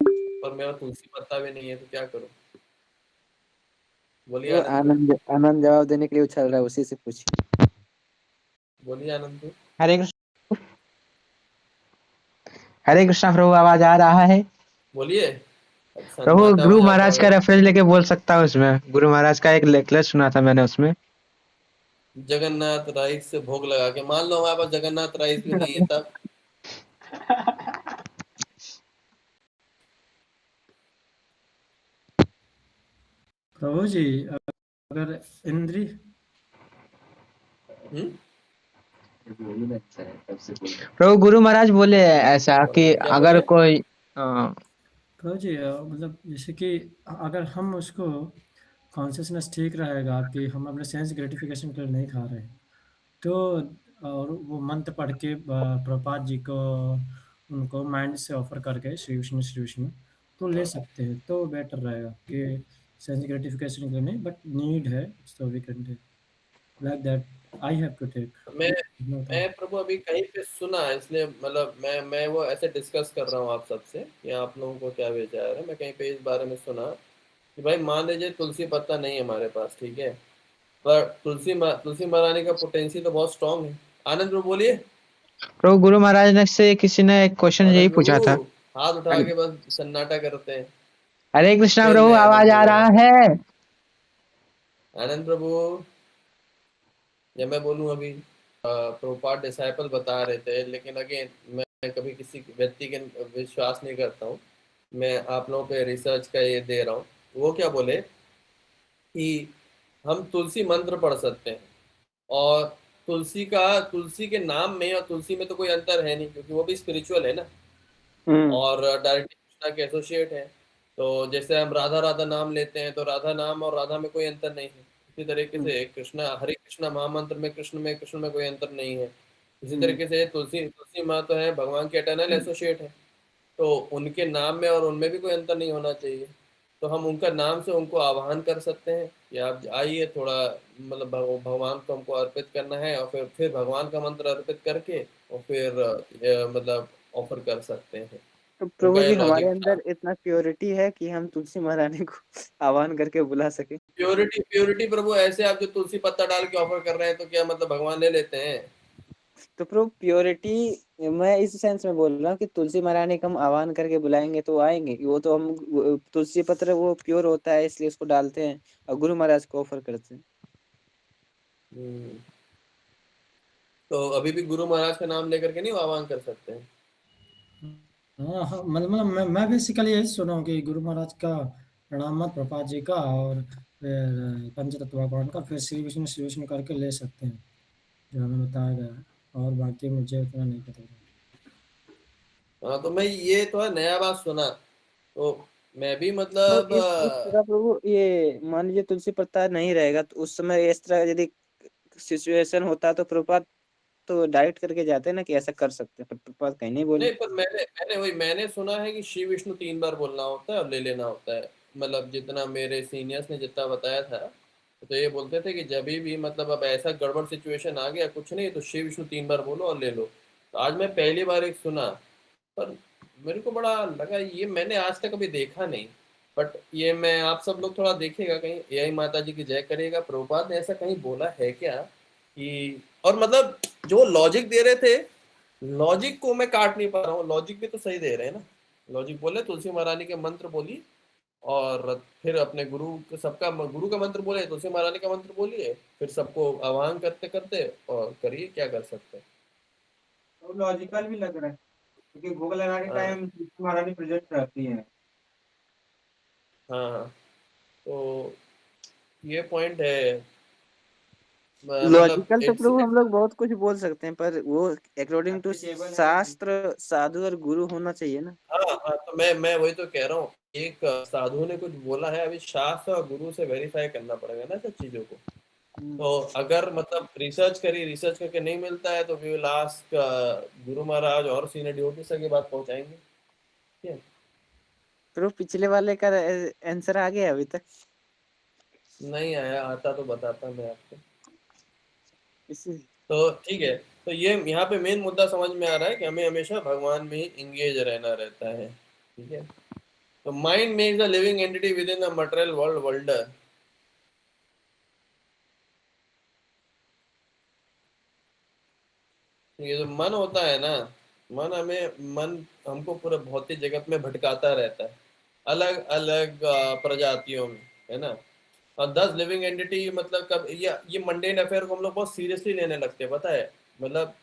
पर मेरा तुलसी पत्ता भी नहीं है, तो क्या करूँ? बोलिए वो आनंद भाई। आनंद आनंद जवाब देने के लिए उछल रहा है, उसी से पूछिए। बोलिए आनंद भाई। हरे कृष्ण। हरे कृष्णा प्रभु, आवाज आ रहा है? बोलिए। अब प्रभु, सन्नाटा हो गुरु जाता महाराज होगा का तो। रेफरेंस लेके बोल सकता हूँ इसमें। गुरु महाराज का एक लेक्चर सुना था मैंने उसमें। जगन्नाथ राइस से भोग लगा के, मान लो हमारे पास जगन्नाथ राइस भी नहीं है तब। प्रभु जी, अगर इंद्री हम्म। प्रभु, गुरु महाराज बोले ऐसा कि क्या अगर बोले? कोई प्रभु जी, मतलब जैसे कि अगर हम उसको कॉन्शियसनेस ठीक रहेगा कि हम अपने सेंस ग्रेटिफिकेशन के लिए नहीं खा रहे, तो और वो मंत्र पढ़ के प्रभुपाद जी को उनको माइंड से ऑफर करके श्री विष्णु तो ले सकते हैं, तो बेटर रहेगा कि सेंस ग्रेटिफिकेशन के लिए नहीं, बट नीड है, so we can take like that. I have to take मैं नो था। मैं प्रभु अभी कहीं पे सुना है, इसलिए मतलब मैं वो ऐसे डिस्कस कर रहा हूँ आप सबसे कि आप लोगों को क्या विचार है। मैं कहीं पे इस बारे में सुना कि भाई मान लीजिए तुलसी पत्ता नहीं है हमारे पास, ठीक है, पर तुलसी मराने का पोटेंशियल तो बहुत स्ट्रांग है। आनंद प्रभु बोलिए। प्रभु, गुरु महाराज ने से किसी ने एक क्वेश्चन यही आनंद प्रभु पूछा था। हाथ उठा के बस सन्नाटा करते हैं। हरे कृष्णा फिर प्रभु, नया आवाज बंद हो आ गया। रहा है? आनंद प्रभु, या मैं बोलूँ अभी, प्रोपाट डिसाइपल बता रहे थे, लेकिन अगेन मैं कभी किसी व्यक्ति के विश्वास नहीं करता हूँ, मैं आप लोगों पे रिसर्च का ये दे रहा हूँ। वो क्या बोले कि हम तुलसी मंत्र पढ़ सकते हैं, और तुलसी के नाम में और तुलसी में तो कोई अंतर है नहीं, क्योंकि वो भी स्पिरिचुअल है ना, हम्म। और डायरेक्टली कृष्णा के एसोसिएट है। तो जैसे हम राधा राधा नाम लेते हैं, तो राधा नाम और राधा में कोई अंतर नहीं है। इसी तरीके हम्म। से कृष्णा, हरे कृष्णा महामंत्र में कृष्ण में कोई अंतर नहीं है। इसी हम्म। तरीके से तुलसी माँ तो है भगवान के एटर्नल एसोसिएट है, तो उनके नाम में और उनमें भी कोई अंतर नहीं होना चाहिए। तो हम उनका नाम से उनको आवाहन कर सकते हैं कि आप आइए, थोड़ा मतलब भगवान को हमको अर्पित करना है, और फिर भगवान का मंत्र अर्पित करके और फिर मतलब ऑफर कर सकते हैं। तो उनका प्रभु ये जी, हमारे लॉजिक था। अंदर इतना प्योरिटी है कि हम तुलसी महारानी को आह्वान करके बुला सके। प्योरिटी प्योरिटी प्रभु, ऐसे आप जो तुलसी पत्ता डाल के ऑफर कर रहे हैं, तो क्या मतलब भगवान ले लेते हैं? तो प्रभु प्योरिटी मैं इस सेंस में बोल रहा हूँ कि तुलसी महारानी को हम आह्वान करके बुलाएंगे तो वो आएंगे। वो तो हम तुलसी पत्र वो प्योर होता है इसलिए उसको डालते हैं और गुरु महाराज को ऑफर करते हैं। हम्म, तो अभी भी गुरु महाराज का नाम लेकर के नहीं वो आह्वान कर सकते हैं? हाँ हाँ, मतलब मैं बेसिकली यही सुना हूँ कि गुरु महाराज का प्रणाम मत प्रपात जी का, और फिर पंचतत्व भगवान का, फिर श्री विष्णु करके ले सकते हैं, जो हमें बताया गया है। और बाकी मुझे उतना नहीं पता। हाँ, तो मैं ये तो है नया बात सुना, तो मैं भी तो मतलब इस तरह प्रभु ये मान लीजिए तुलसी पत्ता नहीं रहेगा तो उस समय इस तरह यदि सिचुएशन होता तो प्रभुपाद तो डायरेक्ट करके जाते हैं ना कि ऐसा कर सकते हैं, पर प्रभुपाद कहीं नहीं बोले। नहीं, पर मैंने सुना है कि श्री विष्णु 3 बार बोलना होता है और ले लेना होता है। मतलब जितना मेरे सीनियर्स ने जितना बताया था, तो ये बोलते थे कि जब भी मतलब अब ऐसा गड़बड़ सिचुएशन आ गया, कुछ नहीं तो श्री विष्णु 3 बार बोलो और ले लो। तो आज मैं पहली बार एक सुना, पर मेरे को बड़ा लगा, ये मैंने आज तक कभी देखा नहीं। बट ये मैं आप सब लोग थोड़ा देखिएगा, कहीं एआई माता जी की जय करिएगा, प्रभुपाद ने ऐसा कहीं बोला है क्या कि, और मतलब जो लॉजिक दे रहे थे, लॉजिक को मैं काट नहीं पा रहा हूँ, लॉजिक भी तो सही दे रहे हैं ना। लॉजिक बोले तुलसी महारानी के मंत्र बोली, और फिर अपने सबका गुरु का मंत्र बोले, तुलसी महारानी का मंत्र बोलिए, फिर सबको आह्वान करते करते और करिए, क्या कर सकते हैं। तो लॉजिकल भी लग रहा है क्योंकि भोग लगाने हाँ टाइम तुलसी महारानी प्रेजेंट रहती है। हाँ हाँ, तो ये पॉइंट है। मतलब लॉजिकल तो इट्स प्रभु हम लोग बहुत कुछ बोल सकते हैं, पर वो अकॉर्डिंग टू शास्त्र साधु और गुरु होना चाहिए ना। हाँ हाँ, तो मैं वही तो कह रहा हूँ। एक साधु ने कुछ बोला है, अभी शास्त्र और गुरु से वेरीफाई करना पड़ेगा ना सब चीजों को। हम्म। तो अगर मतलब रिसर्च करके नहीं मिलता है तो we will ask Guru Maharaj और सीनियर डिवोटीज के बात पहुंचाएंगे। ठीक है। प्रभु पिछले वाले का आंसर आ गया अभी तक? नहीं आया, आता तो बताता मैं आपको। इसी तो ठीक है। तो ये यहाँ पे मेन मुद्दा समझ में आ रहा है कि हमें हमेशा भगवान में ही इंगेज रहना रहता है। ठीक है। तो mind makes a living entity with in the material world. ये जो मन होता है ना, मन हमको पूरे भौतिक जगत में भटकाता रहता है, अलग अलग प्रजातियों में, है ना। और 10 लिविंग एंटिटी मतलब कब ये मंडेन अफेयर को हम लोग बहुत सीरियसली लेने लगते हैं, पता है। मतलब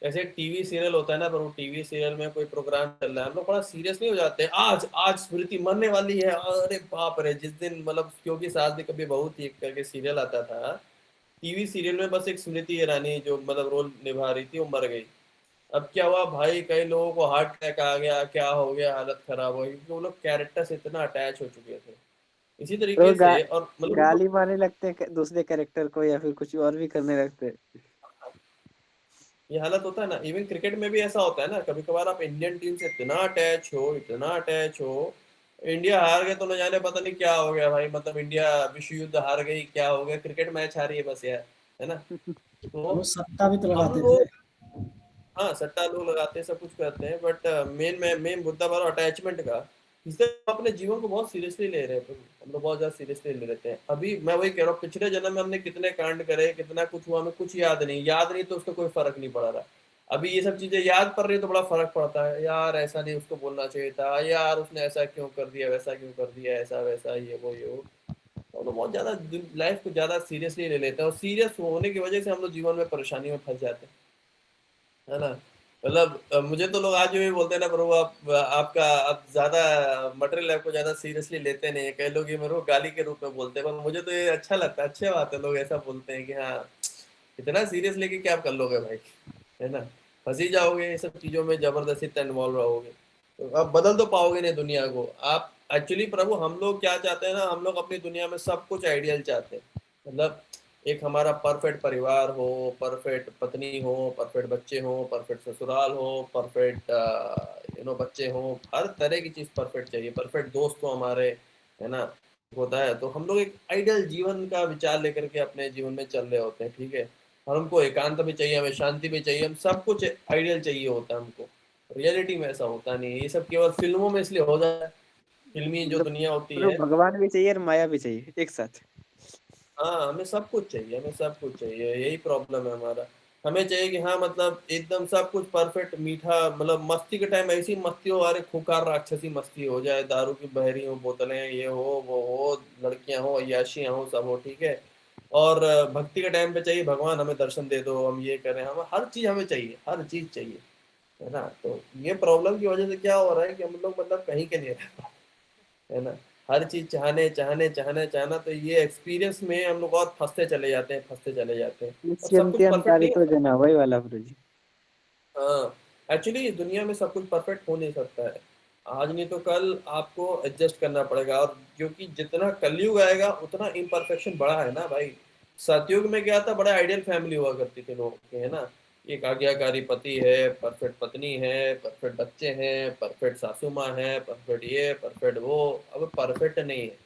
ऐसे टीवी सीरियल होता है ना, पर वो टीवी सीरियल में कोई प्रोग्राम चल रहा है, हम लोग बड़ा सीरियस नहीं हो जाते हैं। आज आज स्मृति मरने वाली है, अरे बाप रे। जिस दिन मतलब क्योंकि सास भी कभी बहू थी करके सीरियल आता था, टीवी सीरियल में बस एक स्मृति ईरानी जो मतलब रोल निभा रही थी, वो मर गई। अब क्या हुआ भाई, कई लोगों को हार्ट अटैक आ गया, क्या हो गया, हालत खराब हो गई, क्योंकि वो लोग कैरेक्टर से इतना अटैच हो चुके थे। इसी तो तरीके से और मतलब गाली मारने लगते हैं दूसरे कैरेक्टर को, या फिर कुछ और भी करने लगते हैं। ये हालत होता है ना। इवन क्रिकेट में भी ऐसा होता है ना, कभी कभार आप इंडियन टीम से इतना अटैच हो, इंडिया हार गए तो न जाने पता नहीं क्या हो गया भाई, मतलब इंडिया विश्व युद्ध हार गई, क्या हो गया, क्रिकेट मैच हारी है बस यार, है ना। तो वो सट्टा भी तो हम लगाते थे। लोग, हाँ सट्टा लोग लगाते हैं, सब कुछ करते हैं, बट मेन मुद्दा हमारा अटैचमेंट का। इससे हम अपने जीवन को बहुत सीरियसली ले रहे हैं, हम लोग बहुत ज्यादा सीरियसली ले लेते हैं। अभी मैं वही कह रहा हूँ, पिछले जन्म में हमने कितने कांड करे, कितना कुछ हुआ, हमें कुछ याद नहीं तो उसका कोई फर्क नहीं पड़ रहा। अभी ये सब चीजें याद पड़ रही है तो बड़ा फर्क पड़ता है, यार ऐसा नहीं उसको बोलना चाहिए था, यार उसने ऐसा क्यों कर दिया, वैसा क्यों कर दिया, ऐसा वैसा ये वो। तो हम लोग बहुत ज्यादा लाइफ को ज्यादा सीरियसली ले लेते हैं, और सीरियस होने की वजह से हम लोग जीवन में परेशानी में फंस जाते हैं, है ना। मतलब मुझे तो लोग आज भी बोलते हैं ना, प्रभु आप ज्यादा मटेरियल लाइफ को ज्यादा सीरियसली लेते नहीं है। कई लोग ये मेरे को गाली के रूप में बोलते हैं, पर मुझे तो ये अच्छा लगता है, अच्छी बात है लोग ऐसा बोलते हैं कि हाँ, इतना सीरियस लेके क्या कर लोगे भाई, है ना। फंसी जाओगे ये सब चीजों में, जबरदस्ती इन्वॉल्व रहोगे तो आप बदल तो पाओगे नहीं दुनिया को। आप एक्चुअली प्रभु हम लोग क्या चाहते हैं ना, हम लोग अपनी दुनिया में सब कुछ आइडियल चाहते हैं। मतलब एक हमारा परफेक्ट परिवार हो, परफेक्ट पत्नी हो, परफेक्ट बच्चे हो, परफेक्ट ससुराल हो, परफेक्ट बच्चे हो, हर तरह की चीज परफेक्ट चाहिए, परफेक्ट दोस्त हो हमारे, है ना। होता है तो हम लोग एक आइडियल जीवन का विचार लेकर के अपने जीवन में चल रहे होते हैं, ठीक है। और हमको एकांत भी चाहिए, हमें शांति भी चाहिए, हम सब कुछ आइडियल चाहिए होता है हमको। रियलिटी में ऐसा होता नहीं है, ये सब केवल फिल्मों में इसलिए हो जाता है, फिल्मी जो मतलब दुनिया होती प्रभु है। भगवान भी चाहिए और माया भी चाहिए एक साथ। हाँ हमें सब कुछ चाहिए, हमें सब कुछ चाहिए, यही प्रॉब्लम है हमारा। हमें चाहिए कि हाँ मतलब एकदम सब कुछ परफेक्ट मीठा, मतलब मस्ती के टाइम ऐसी मस्ती हो, अरे खूंखार राक्षसी मस्ती हो जाए, दारू की बहरी हो, बोतलें ये हो वो हो, लड़कियां हो, अय्याशियां हो, सब हो, ठीक है। और भक्ति के टाइम पे चाहिए भगवान हमें दर्शन दे दो, हम ये करें, हम हर चीज हमें चाहिए, हर चीज चाहिए, है ना। तो ये प्रॉब्लम की वजह से क्या हो रहा है कि हम लोग मतलब कहीं के नहीं रह पाते, है ना। हर चीज चाहना, तो ये एक्सपीरियंस में हम लोग और फंसते चले जाते हैं। और सब कुछ निश्चिंतन परफेक्ट नहीं कारितो होता। जना, वही वाला प्रभु जी। हाँ एक्चुअली इस दुनिया में सब कुछ परफेक्ट हो नहीं सकता है। आज नहीं तो कल आपको एडजस्ट करना पड़ेगा, और क्योंकि जितना कलयुग आएगा उतना इम्परफेक्शन बढ़ा है ना भाई। सतयुग में क्या था, बड़ा आइडियल फैमिली हुआ करती थी लोगों की, है ना। एक आज्ञाकारी पति है, परफेक्ट पत्नी है, परफेक्ट बच्चे हैं, परफेक्ट सासू माँ है, परफेक्ट ये परफेक्ट वो। अब परफेक्ट नहीं है।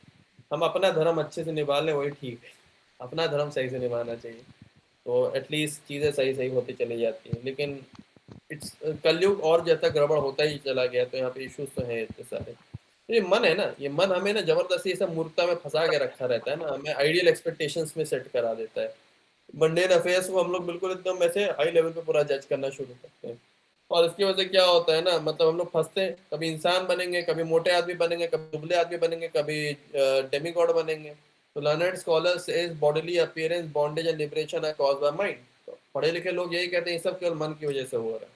हम अपना धर्म अच्छे से निभा लें वही ठीक है, अपना धर्म सही से निभाना चाहिए, तो एटलीस्ट चीज़ें सही सही होती चली जाती हैं। लेकिन इट्स कलयुग और जैसा गड़बड़ होता ही चला गया, तो यहाँ पे इश्यूज तो हैं इतने सारे। तो ये मन है ना, ये मन हमें ना जबरदस्ती ये सब मूर्खता में फंसा के रखा रहता है ना, हमें आइडियल एक्सपेक्टेशंस में सेट करा देता है। मंडेन अफेयर्स को हम लोग बिल्कुल एकदम ऐसे हाई लेवल पे पूरा जज करना शुरू करते हैं। और इसकी वजह से क्या होता है ना, मतलब हम लोग फंसते हैं, कभी इंसान बनेंगे, कभी मोटे आदमी बनेंगे, कभी दुबले आदमी बनेंगे, कभी डेमी गॉड बनेंगे। तो learned scholars is bodily appearance bondage and liberation are caused by mind. तो पढ़े लिखे लोग यही कहते हैं, ये सब केवल मन की वजह से हो रहा है।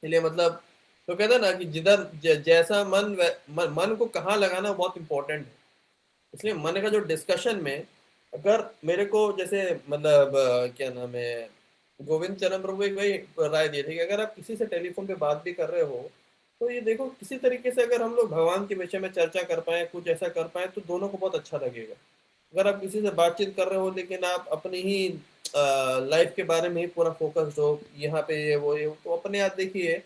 इसलिए मतलब तो कहते हैं ना कि जिधर जैसा मन को कहाँ लगाना बहुत इंपॉर्टेंट है। इसलिए मन का जो डिस्कशन में अगर मेरे को जैसे मतलब क्या नाम है, गोविंद चरण प्रभु एक वही राय दिए थे कि अगर आप किसी से टेलीफोन पे बात भी कर रहे हो तो ये देखो किसी तरीके से अगर हम लोग भगवान के विषय में चर्चा कर पाए, कुछ ऐसा कर पाए तो दोनों को बहुत अच्छा लगेगा। अगर आप किसी से बातचीत कर रहे हो लेकिन आप अपनी ही लाइफ के बारे में ही पूरा फोकस्ड हो, यहाँ पे ये वो ये तो अपने आप देखिए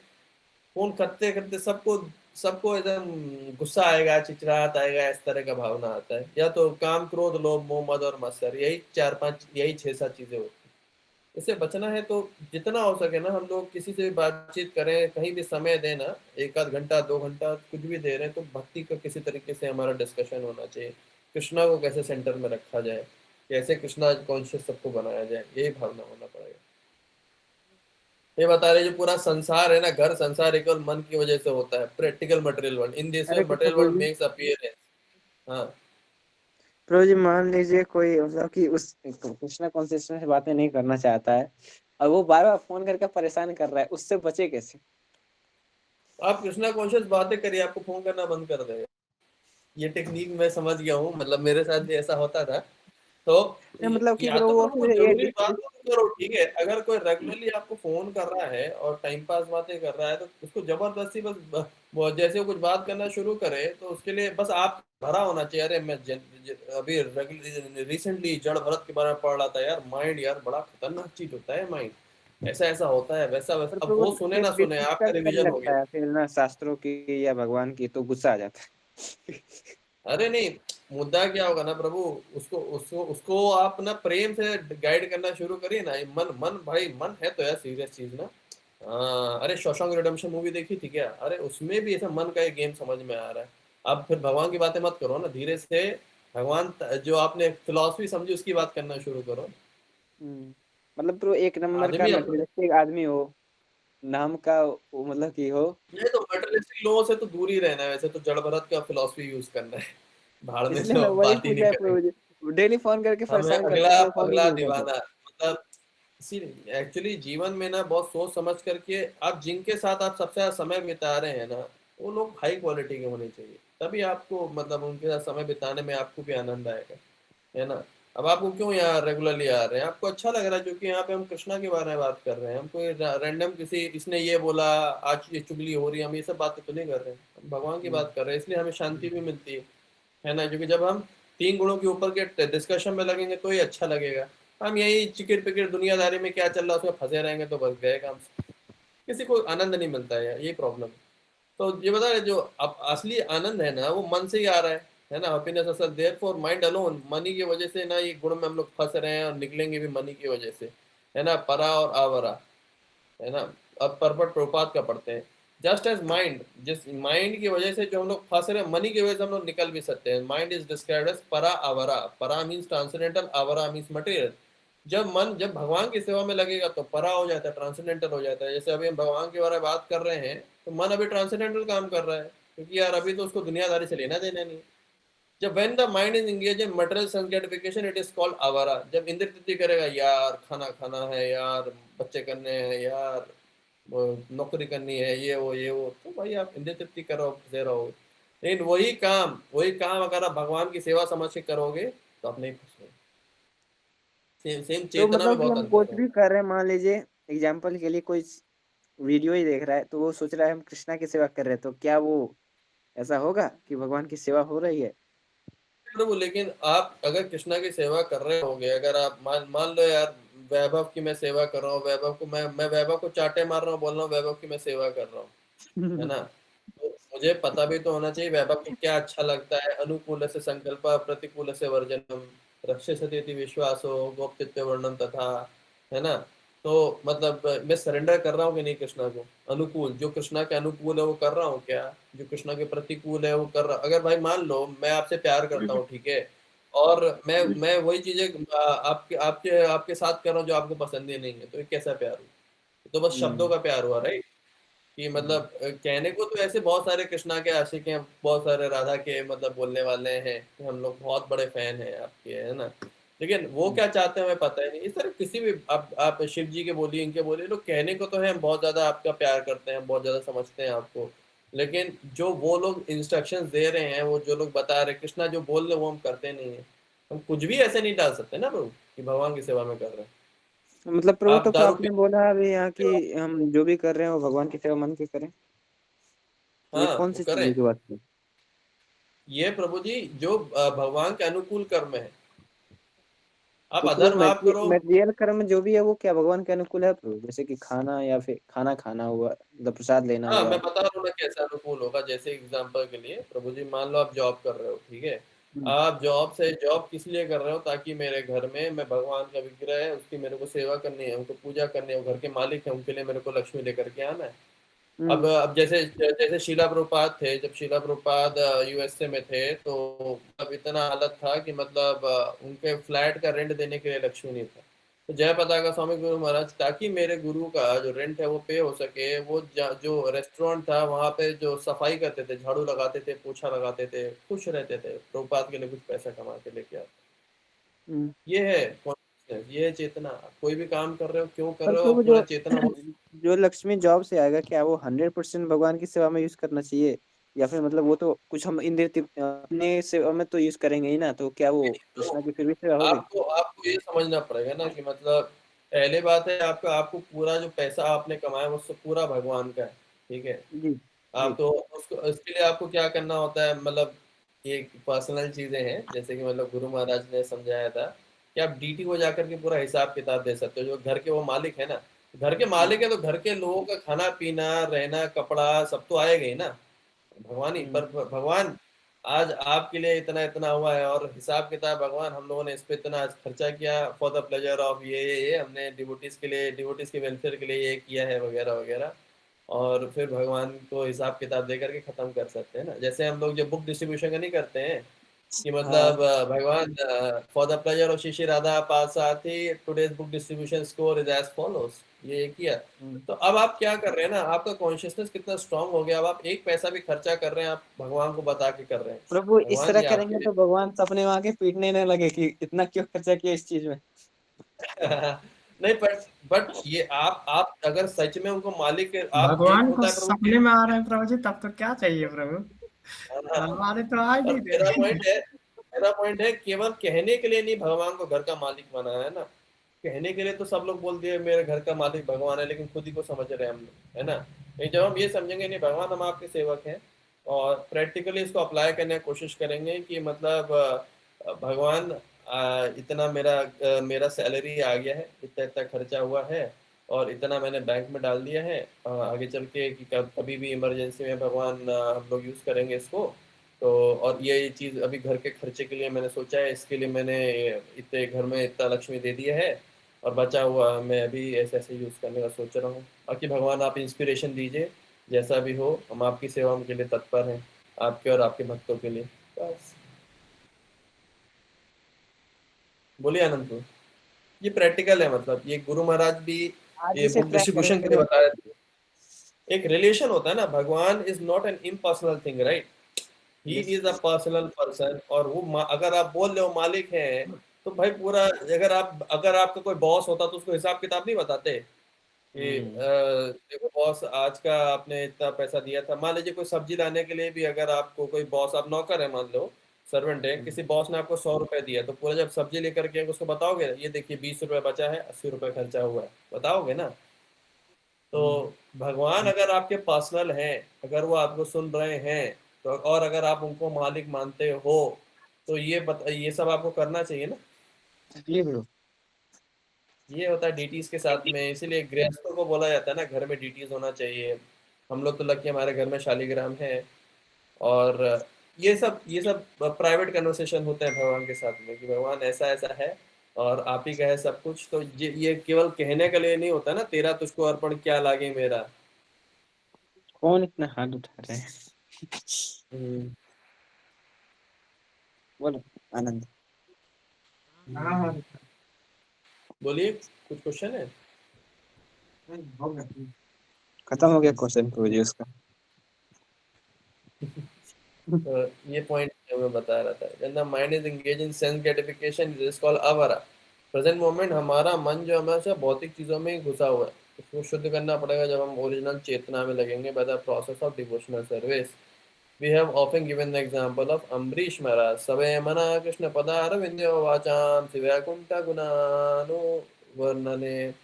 फोन करते करते सबको सबको एकदम गुस्सा आएगा, चिचिड़ाहट आएगा, इस तरह का भावना आता है। या तो काम, क्रोध, लोभ, मोह, मद और मत्सर, यही चार पांच, यही 6-7 चीजें होती हैं। इससे बचना है तो जितना हो सके ना हम लोग किसी से भी बातचीत करें, कहीं भी समय दें ना, 1 आध घंटा 2 घंटा कुछ भी दे रहे हैं तो भक्ति का किसी तरीके से हमारा डिस्कशन होना चाहिए। कृष्णा को कैसे सेंटर में रखा जाए, कैसे कृष्णा कॉन्शियस सबको बनाया जाए, यही भावना होना पड़ेगा। ये बता रहे जो पूरा संसार है ना, घर संसार केवल मन की वजह से होता है। Practical material world, in this way अरे मटेरियल प्रभु वर्ल्ड जी, मेक्स अपीयरेंस। हाँ। प्रभु जी मान लीजिए कोई मतलब कि उस कृष्णा कॉन्शियसनेस से बातें नहीं करना चाहता है और वो बार बार फोन करके परेशान कर रहा है, उससे बचे कैसे? आप कृष्णा कॉन्शियस बातें करिए, आपको फोन करना बंद कर देगा। ये टेक्निक मैं समझ गया हूँ, मतलब मेरे साथ भी ऐसा होता था। तो नहीं, मतलब कि या प्रभु तो वो फिर कुछ फिर जरूरी बात हो तो करो, ठीक है। अगर कोई रेगुलरली आपको फोन कर रहा है और टाइम पास बातें कर रहा है तो उसको जबरदस्ती बस वो जैसे वो कुछ बात करना शुरू करे तो उसके लिए बस आप भरा होना चाहिए। अरे मैं अभी रिसेंटली जड़ भरत के बारे में पढ़ रहा था यार, माइंड यार बड़ा खतरनाक चीज होता है माइंड, ऐसा ऐसा होता है, वैसा वैसा। पर अब प्रभु वो सुने फिर ना सुने, आपका डिफिकल्ट करने रिवीजन हो लगता गया। है फिर ना शास्त्रों की या भगवान की, तो गुस्सा आ जाता है। अरे नहीं, मुद्दा क्या होगा ना प्रभु, उसको उसको उसको आप ना प्रेम से गाइड करना शुरू करिए ना। ये मन मन भाई मन है तो यार सीरियस चीज ना। हाँ, अरे शॉशैंक रिडेम्पशन मूवी देखी थी क्या? अरे उसमें भी ऐसा मन का एक गेम समझ में आ रहा है। आप फिर भगवान की बातें मत करो ना, धीरे से भगवान जो आपने फिलॉसफी समझी उसकी बात करना शुरू करो। मतलब प्रभु एक नंबर का आदमी अपने, मटेरियलिस्टिक आदमी हो, नाम का वो मतलब कि हो। ये तो मटेरियलिस्टिक लोगों से तो दूर ही रहना है, वैसे तो जड़ भरत का फिलॉसफी यूज करना है। भाड़ में इसलिए तो मैं वही बात ही नहीं पूछा है करेंगे। प्रभु जी, डेली फोन करके हमें परेशान करते अगला हैं, मैं फोन ही अगला नहीं उठाता। दीवाना, मतलब इसी एक्चुअली जीवन में ना बहुत सोच समझ करके आप जिनके साथ आप सबसे ज्यादा समय बिता रहे हैं ना, वो लोग हाई क्वालिटी के होने चाहिए, तभी आपको मतलब उनके साथ समय बिताने में आपको भी आनंद आएगा, है ना। अब आपको क्यों यहाँ रेगुलरली आ रहे हैं, आपको अच्छा लग रहा है क्योंकि यहाँ पे हम कृष्णा के बारे में बात कर रहे हैं। हम कोई रैंडम किसी इसने ये बोला आज ये चुगली हो रही है, हम ये सब बातें तो नहीं कर रहे हैं, हम भगवान की हम्म, बात कर रहे हैं, इसलिए हमें शांति भी मिलती है ना। क्योंकि जब हम 3 गुणों के ऊपर के डिस्कशन में लगेंगे तो ही अच्छा लगेगा। हम यही चिकिर पिकिर दुनियादारी में क्या चल रहा है उसमें फंसे रहेंगे तो बस गए काम, किसी को आनंद नहीं मिलता है, यही प्रॉब्लम है। तो ये बता रहे जो अब असली आनंद है ना वो मन से ही आ रहा है ना। हैप्पीनेस असल there for mind alone, money की वजह से ना ये गुण में हम लोग फंस रहे हैं और निकलेंगे भी मनी की वजह से, है ना। परा और आवरा, है ना। अब परपट प्रपात का पढ़ते हैं। जस्ट एज माइंड, जिस माइंड की वजह से जो हम लोग फंस रहे हैं, मनी की वजह से हम लोग निकल भी सकते हैं। माइंड इज डिस्क्राइब्ड एज परा आवरा, परा मीन्स ट्रांसेंडेंटल, आवरा मीन्स मटेरियल। जब भगवान की सेवा में लगेगा तो परा हो जाता है, ट्रांसेंडेंटल हो जाता है। जैसे अभी हम भगवान के बारे में बात कर रहे हैं तो मन अभी ट्रांसेंडेंटल काम कर रहा है, क्योंकि यार अभी तो उसको दुनियादारी से लेना देना नहीं। जब when the mind is engage in material sense gratification it is called आवारा। जब इंद्र तृप्ति करेगा, यार खाना खाना है यार, बच्चे करने हैं यार, वो नौकरी करनी है, ये वो तो भाई आप इंद्र तृप्ति करो, दे रहोगे। लेकिन वही काम अगर आप भगवान की सेवा समझ के करोगे तो आप नहीं फंसोगे। सेम सेम तो चेतना में मतलब कि बहुत हम अंतर कुछ है। भी कर रहे हैं, मान लीजिए एग्जाम्पल के लिए कोई वीडियो ही देख रहा है तो वो सोच रहा है हम कृष्णा की सेवा कर रहे हैं, तो क्या वो ऐसा होगा कि भगवान की सेवा हो रही है? प्रभु लेकिन आप अगर कृष्णा की सेवा कर रहे होगे, अगर आप मान मान लो यार वैभव की मैं सेवा कर रहा हूँ, वैभव को मैं वैभव को चाटे मार रहा हूँ, बोल रहा हूँ वैभव की मैं सेवा कर रहा हूँ, है ना। तो मुझे पता भी तो होना चाहिए वैभव को क्या अच्छा लगता है। अनुकूल से संकल्प, प्रतिकूल से वर्जनम, रक्षसति विश्वासो, गोप्तित्व वर्णन तथा, है ना। तो मतलब मैं सरेंडर कर रहा हूँ कि नहीं कृष्णा को। अनुकूल, जो कृष्णा के अनुकूल है वो कर रहा हूँ क्या, जो कृष्णा के प्रतिकूल है वो कर रहा। अगर भाई मान लो मैं आपसे प्यार करता हूँ, ठीक है, और मैं वही चीजें आपके आपके आपके साथ कर रहा हूँ जो आपको पसंद ही नहीं है, तो ये कैसा प्यार हुआ? तो बस शब्दों हम्म, का प्यार हुआ, राइट। कि हम्म, मतलब कहने को तो ऐसे बहुत सारे कृष्णा के आशिक हैं, बहुत सारे राधा के मतलब बोलने वाले हैं कि हम लोग बहुत बड़े फैन हैं आपके, है ना। लेकिन वो हम्म। क्या चाहते हैं हमें पता ही नहीं। इस तरह किसी भी आप शिव जी के बोलिए, इनके बोलिए, लोग कहने को तो है हम बहुत ज्यादा आपका प्यार करते हैं, बहुत ज्यादा समझते हैं आपको, लेकिन जो वो लोग इंस्ट्रक्शंस दे रहे हैं, वो जो लोग बता रहे हैं, कृष्णा जो बोल रहे हैं वो हम करते नहीं है। हम कुछ भी ऐसे नहीं डाल सकते ना प्रभु कि भगवान की सेवा में कर रहे हैं। मतलब प्रभु आप तो दारू आपने पी, बोला अभी यहाँ कि हम जो भी कर रहे हैं वो भगवान की सेवा मन के करें। ये हाँ कौन वो सी चीज करें। की बात की? ये प्रभु जी जो भगवान के अनुकूल कर्म है। आप तो प्रभु अधर्म आप करो, मटेरियल कर्म जो भी है वो क्या भगवान के अनुकूल है प्रभु? जैसे कि खाना या फिर खाना खाना हुआ, मतलब प्रसाद लेना हाँ हुआ। मैं बता रहा हूँ ना कैसे अनुकूल होगा। जैसे एग्जांपल के लिए प्रभु जी मान लो आप जॉब कर रहे हो, ठीक है। हम्म। आप जॉब किस लिए कर रहे हो? ताकि मेरे घर में मैं भगवान का विग्रह है उसकी मेरे को सेवा करनी है, उनको पूजा करनी है, वो घर के मालिक है, उनके लिए मेरे को लक्ष्मी लेकर के आना है। अब हम्म। जैसे जैसे शीला प्रभुपाद थे, जब शीला प्रभुपाद यूएसए में थे तो अब इतना हालत था कि मतलब उनके फ्लैट का रेंट देने के लिए लक्ष्मी नहीं था। तो जय पताका स्वामी गुरु महाराज, ताकि मेरे गुरु का जो रेंट है वो पे हो सके, वो जो रेस्टोरेंट था वहां पे जो सफाई करते थे, झाड़ू लगाते थे, पोछा लगाते थे, खुश रहते थे, प्रभुपाद के लिए कुछ पैसा कमा के लेके आते। हम्म। ये है consciousness, ये है चेतना। कोई भी काम कर रहे हो क्यों कर पर रहे हो, प्रभु पूरा जो चेतना हो। जो लक्ष्मी जॉब से आएगा क्या वो 100% भगवान की सेवा में यूज करना चाहिए? या फिर मतलब वो तो कुछ हम अपने सेवा में तो यूज करेंगे ही ना, तो क्या वो कृष्णा की फिर भी सेवा होगी? आपको आपको ये समझना पड़ेगा ना कि मतलब पहले बात है आपका, आपको पूरा जो पैसा आपने कमाया वो सब पूरा भगवान का है, ठीक है। जी। जी। आप तो उसको इसके लिए आपको क्या करना होता है, मतलब ये पर्सनल चीजें हैं। जैसे कि मतलब गुरु महाराज ने समझाया था कि आप डीटी को जाकर के पूरा हिसाब किताब दे सकते हो। जो घर के वो मालिक है ना, घर के मालिक है तो घर के लोगों का खाना पीना रहना कपड़ा सब तो आएगा ही ना, भगवान ही। हम्म। पर भगवान आज आपके लिए इतना इतना हुआ है और हिसाब किताब भगवान हम लोगों ने इस पे इतना आज खर्चा किया फॉर द प्लेजर ऑफ ये हमने डिवोटीज के लिए, डिवोटीज के वेलफेयर के लिए ये किया है वगैरह वगैरह। और फिर भगवान को हिसाब किताब दे करके खत्म कर सकते हैं ना। जैसे हम लोग जो बुक डिस्ट्रीब्यूशन का नहीं करते हैं कि हाँ। मतलब भगवान for the pleasure of Shri Shri Radha Parthasarathi today's book distribution score is as follows, ये किया। हम्म। तो अब आप क्या कर रहे हैं ना, आपका कॉन्शियसनेस कितना स्ट्रांग हो गया। अब आप एक पैसा भी खर्चा कर रहे हैं, आप भगवान को बता के कर रहे हैं, प्रभु इस भगवान तरह ये आपके करेंगे लिए। तो भगवान सपने में आके पीटने न लगे कि इतना क्यों खर्चा किया इस चीज में। नहीं, बट ये आप अगर सच में उनको मालिक, आप एक भगवान को होता है प्रभु सपने में आ रहे हैं प्रभु जी, तब तो क्या चाहिए प्रभु। हाँ, हमारे तो आ ही और नहीं रहे। मेरा पॉइंट है केवल कहने के लिए नहीं भगवान को घर का मालिक बनाना है ना। कहने के लिए तो सब लोग बोल दिए मेरे घर का मालिक भगवान है, लेकिन खुद ही को समझ रहे हैं हम लोग, है ना। नहीं, जब हम ये समझेंगे नहीं भगवान हम आपके सेवक हैं और प्रैक्टिकली इसको अप्लाई करने की कोशिश करेंगे कि मतलब भगवान इतना मेरा सैलरी आ गया है, इतना इतना खर्चा हुआ है और इतना मैंने बैंक में डाल दिया है, आगे चल के कि कभी भी इमरजेंसी में भगवान हम लोग यूज़ करेंगे इसको। तो और ये चीज़ अभी घर के खर्चे के लिए मैंने सोचा है, इसके लिए मैंने इतने घर में इतना लक्ष्मी दे दिया है और बचा हुआ मैं अभी ऐसे ऐसे यूज़ करने का सोच रहा हूँ। बाकी भगवान आप इंस्पिरेशन दीजिए, जैसा भी हो हम आपकी सेवा के लिए तत्पर हैं, आपके और आपके भक्तों के लिए। बस बोलिए आनंद। ये प्रैक्टिकल है, मतलब ये गुरु महाराज भी आज ये ही से बुक ट्रैक डिस्ट्रीब्यूशन करेंगे के लिए प्रभु। बता रहे थे। एक रिलेशन होता है ना, भगवान is not an impersonal thing, right. He yes. Is a personal person. और वो अगर आप बोल रहे हो मालिक है तो भाई पूरा, अगर आपका कोई बॉस होता तो उसको हिसाब किताब नहीं बताते कि हम्म। देखो बॉस आज का आपने इतना पैसा दिया था। मान लीजिए कोई सब्जी लाने के लिए भी अगर आपको कोई बॉस, आप नौकर है मान लो, सर्वेंट है, किसी बॉस ने आपको 100 रुपए दिया तो पूरा जब सब्जी लेकर के उसको बताओगे ये देखिए 20 रुपए बचा है, 80 रुपए खर्चा हुआ है, बताओगे ना। हम्म। तो भगवान अगर आपके पर्सनल हैं, अगर वो आपको सुन रहे हैं तो, और अगर आप उनको मालिक मानते हो तो ये सब आपको करना चाहिए ना। जी प्रभु। ये होता है डीटीज के साथ में, इसीलिए गृहस्थों को बोला जाता है ना घर में डीटीज होना चाहिए। हम लोग तो लकी हमारे घर में शालीग्राम है। और ये सब प्राइवेट कन्वर्सेशन होते हैं भगवान के साथ में कि भगवान ऐसा ऐसा है और आप ही का है सब कुछ। तो ये केवल कहने के लिए नहीं होता ना, तेरा तुझको अर्पण क्या लागे मेरा। कौन इतना हाथ उठा रहे हैं? हम्म, बोलो आनंद। हम्म। बोलिए, कुछ क्वेश्चन है? खत्म हो गया क्वेश्चन प्रभु जी उसका। तो ये पॉइंट जो मैं बता रहा था, when the mind is engaged in sense gratification it is called avara। Present moment हमारा मन जो हमेशा भौतिक चीजों में ही घुसा हुआ है, उसको शुद्ध करना पड़ेगा जब हम ओरिजिनल चेतना में लगेंगे by the process of devotional service. We have often given the example of Ambrish Maharaj. Savayamana Krishna Padara Vindya Vacham Sivakunta Gunanu Varnane.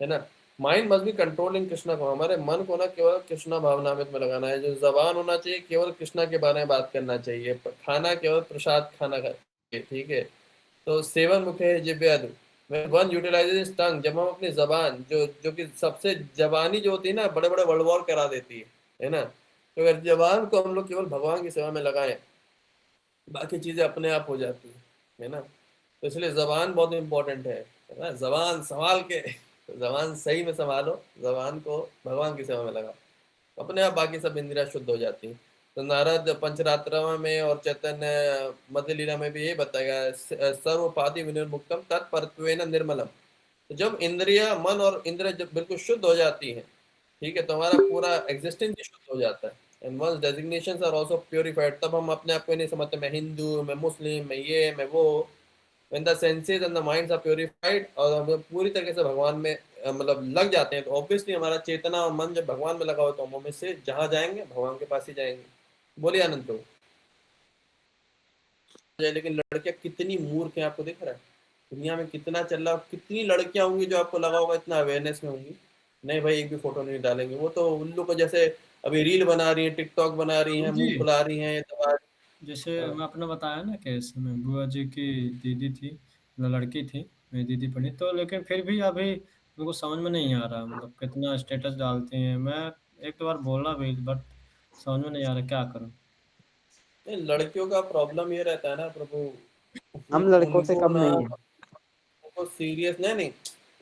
है ना? माइंड मस्ट बी कंट्रोल इन कृष्णा को, हमारे मन को ना केवल कृष्णा भावनामृत में लगाना है। जो जबान होना चाहिए केवल कृष्णा के बारे में बात करना चाहिए। खाना केवल प्रसाद खाना खाइए, ठीक है? तो सेवन मुखे जिब्यादु, when one utilizes his tongue, जब हम अपनी जबान जो कि सबसे जबानी जो होती है ना, बड़े बड़े वर्ल्ड वॉर करा देती है ना? तो अगर जबान को हम लोग केवल भगवान की सेवा में लगाएं, बाकी चीजें अपने आप हो जाती है ना? तो इसलिए जबान बहुत इंपॉर्टेंट है ना? जबान संभाल के जबान सही में संभालो, जबान को भगवान की सेवा में लगाओ, अपने आप बाकी सब इंद्रियां शुद्ध हो जाती हैं। तो नारद पंचरात्रमा में और चैतन्य मध्य लीला में भी यही बताया गया, सर्वपाति विनिर्मुक्तम तत्परत्वेन निर्मलम। तो जब इंद्रिया मन और इंद्रिय जब बिल्कुल शुद्ध हो जाती हैं, ठीक है, तो हमारा पूरा एग्जिस्टेंस भी शुद्ध हो जाता है। And once designations are also purified, तब हम अपने आप को नहीं समझते मैं हिंदू, मैं मुस्लिम, मैं ये, मैं वो। When the senses and the minds are purified और हम पूरी तरीके से भगवान में मतलब लग जाते हैं, तो ऑब्वियसली हमारा चेतना और मन जब भगवान में लगा हो, तो हम में से जहाँ जाएंगे भगवान के पास ही जाएंगे। बोलिए आनंद प्रभु। लेकिन लड़कियां कितनी मूर्ख हैं, आपको दिख रहा है? दुनिया में कितना चल रहा है, कितनी लड़कियां होंगी जो आपको लगा होगा इतना अवेयरनेस में होंगी, नहीं भाई एक भी फोटो नहीं डालेंगे, वो तो उल्लू को जैसे अभी रील बना रही है, टिकटॉक बना रही है, मुंह जी, फुला रही है, दबा। जैसे हाँ। मैं अपना बताया ना केस में, बुआ जी की दीदी थी, मतलब लड़की थी, मेरी दीदी पढ़ी, तो लेकिन फिर भी अभी मेरे को समझ में नहीं आ रहा, मतलब कितना स्टेटस डालती हैं। मैं एक दो बार बोला भी, बट समझ में नहीं आ रहा क्या करूँ। नहीं, लड़कियों का प्रॉब्लम ये रहता है ना प्रभु, हम लड़कों से उनको कम ना, नहीं है। उनको सीरियस नहीं नहीं,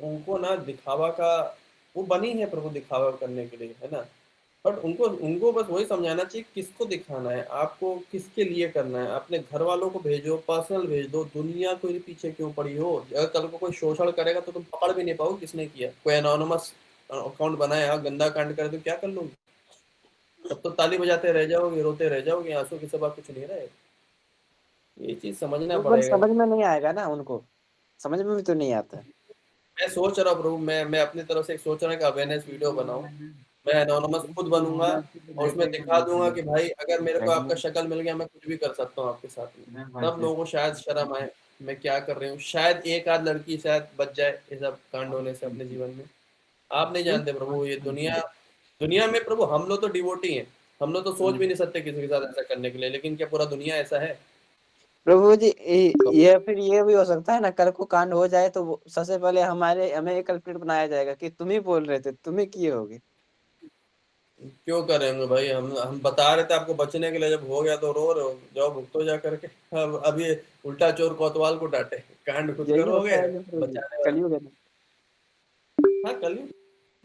उनको ना दिखावा का, वो बनी है प्रभु दिखावा करने के लिए, है ना? बट उनको उनको बस वही समझाना चाहिए किसको दिखाना है, आपको किसके लिए करना है। अपने घर वालों को भेजो, पर्सनल भेज दो, दुनिया कोई पीछे क्यों पड़ी हो। अगर कल को कोई शोषण करेगा तो तुम पकड़ भी नहीं पाओगे किसने किया। कोई एनोनिमस अकाउंट बनाया, गंदा कांड करे तो क्या कर लोगे? तब तो ताली बजाते रह जाओगे, रोते रह जाओगे, आंसू के सिवा कुछ नहीं रहे। ये चीज समझना तो पर पड़ेगा। समझ में नहीं आएगा ना उनको, समझ में भी तो नहीं आता है। मैं सोच रहा हूँ प्रभु, मैं अपनी तरफ से एक सोच रहा हूँ कि अवेयरनेस वीडियो बनाऊं। मैं एनोनिमस खुद बनूंगा और उसमें दिखा दूंगा कि भाई अगर मेरे को आपका शक्ल मिल गया, मैं कुछ भी कर सकता हूँ आपके साथ में। तब लोगों को शायद शर्म आए मैं क्या कर रही हूँ, शायद एक आध लड़की शायद बच जाए ये सब कांड होने से अपने जीवन में। आप नहीं जानते प्रभु, ये दुनिया दुनिया में प्रभु हम लोग तो डिवोटी हैं, हम लोग तो सोच भी नहीं सकते किसी के साथ ऐसा करने के लिए, लेकिन क्या पूरा दुनिया ऐसा है? प्रभु जी, ये फिर ये भी हो सकता है ना, कल को कांड हो जाए तो सबसे पहले हमें एक कल्प्रिट बनाया जाएगा कि तुम ही बोल रहे थे, तुम ही किए होगे। क्यों करेंगे भाई, हम बता रहे थे आपको बचने के लिए, जब हो गया तो रो रहे हो, जाओ भुगतो जा करके। अब ये उल्टा चोर कोतवाल को डांटे, कांड खुद यही करोगे, होता है जो प्रभु जी, बचाने वाले। कलयुग है ना। हाँ कल,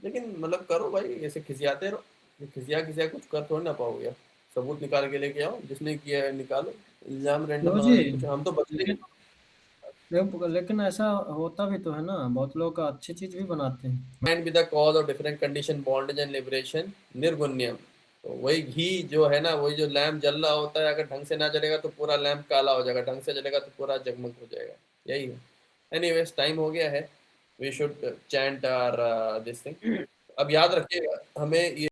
लेकिन मतलब करो भाई, ऐसे खिसियाते रहो, ये खिसिया खिसिया कुछ कर थोड़ी ना पाओगे यार। सबूत निकाल के लेके आओ, जिसने किया है निकालो। इल्जाम रैंडम तो जी, लगाने से कुछ, हम तो बचते ही। लेकिन लेकिन ऐसा होता भी तो है ना, बहुत लोग अच्छी चीज भी बनाते हैं। Mind with the cause of different condition bondage and liberation निर्गुण्यम। तो वही घी जो है ना, वही जो लैम्प जल रहा होता है, अगर ढंग से ना जलेगा तो पूरा लैम्प काला हो जाएगा, ढंग से जलेगा तो पूरा जगमग हो जाएगा। यही है। एनीवेज टाइम हो गया है, we should chant our this thing. अब याद रखिएगा हमें ये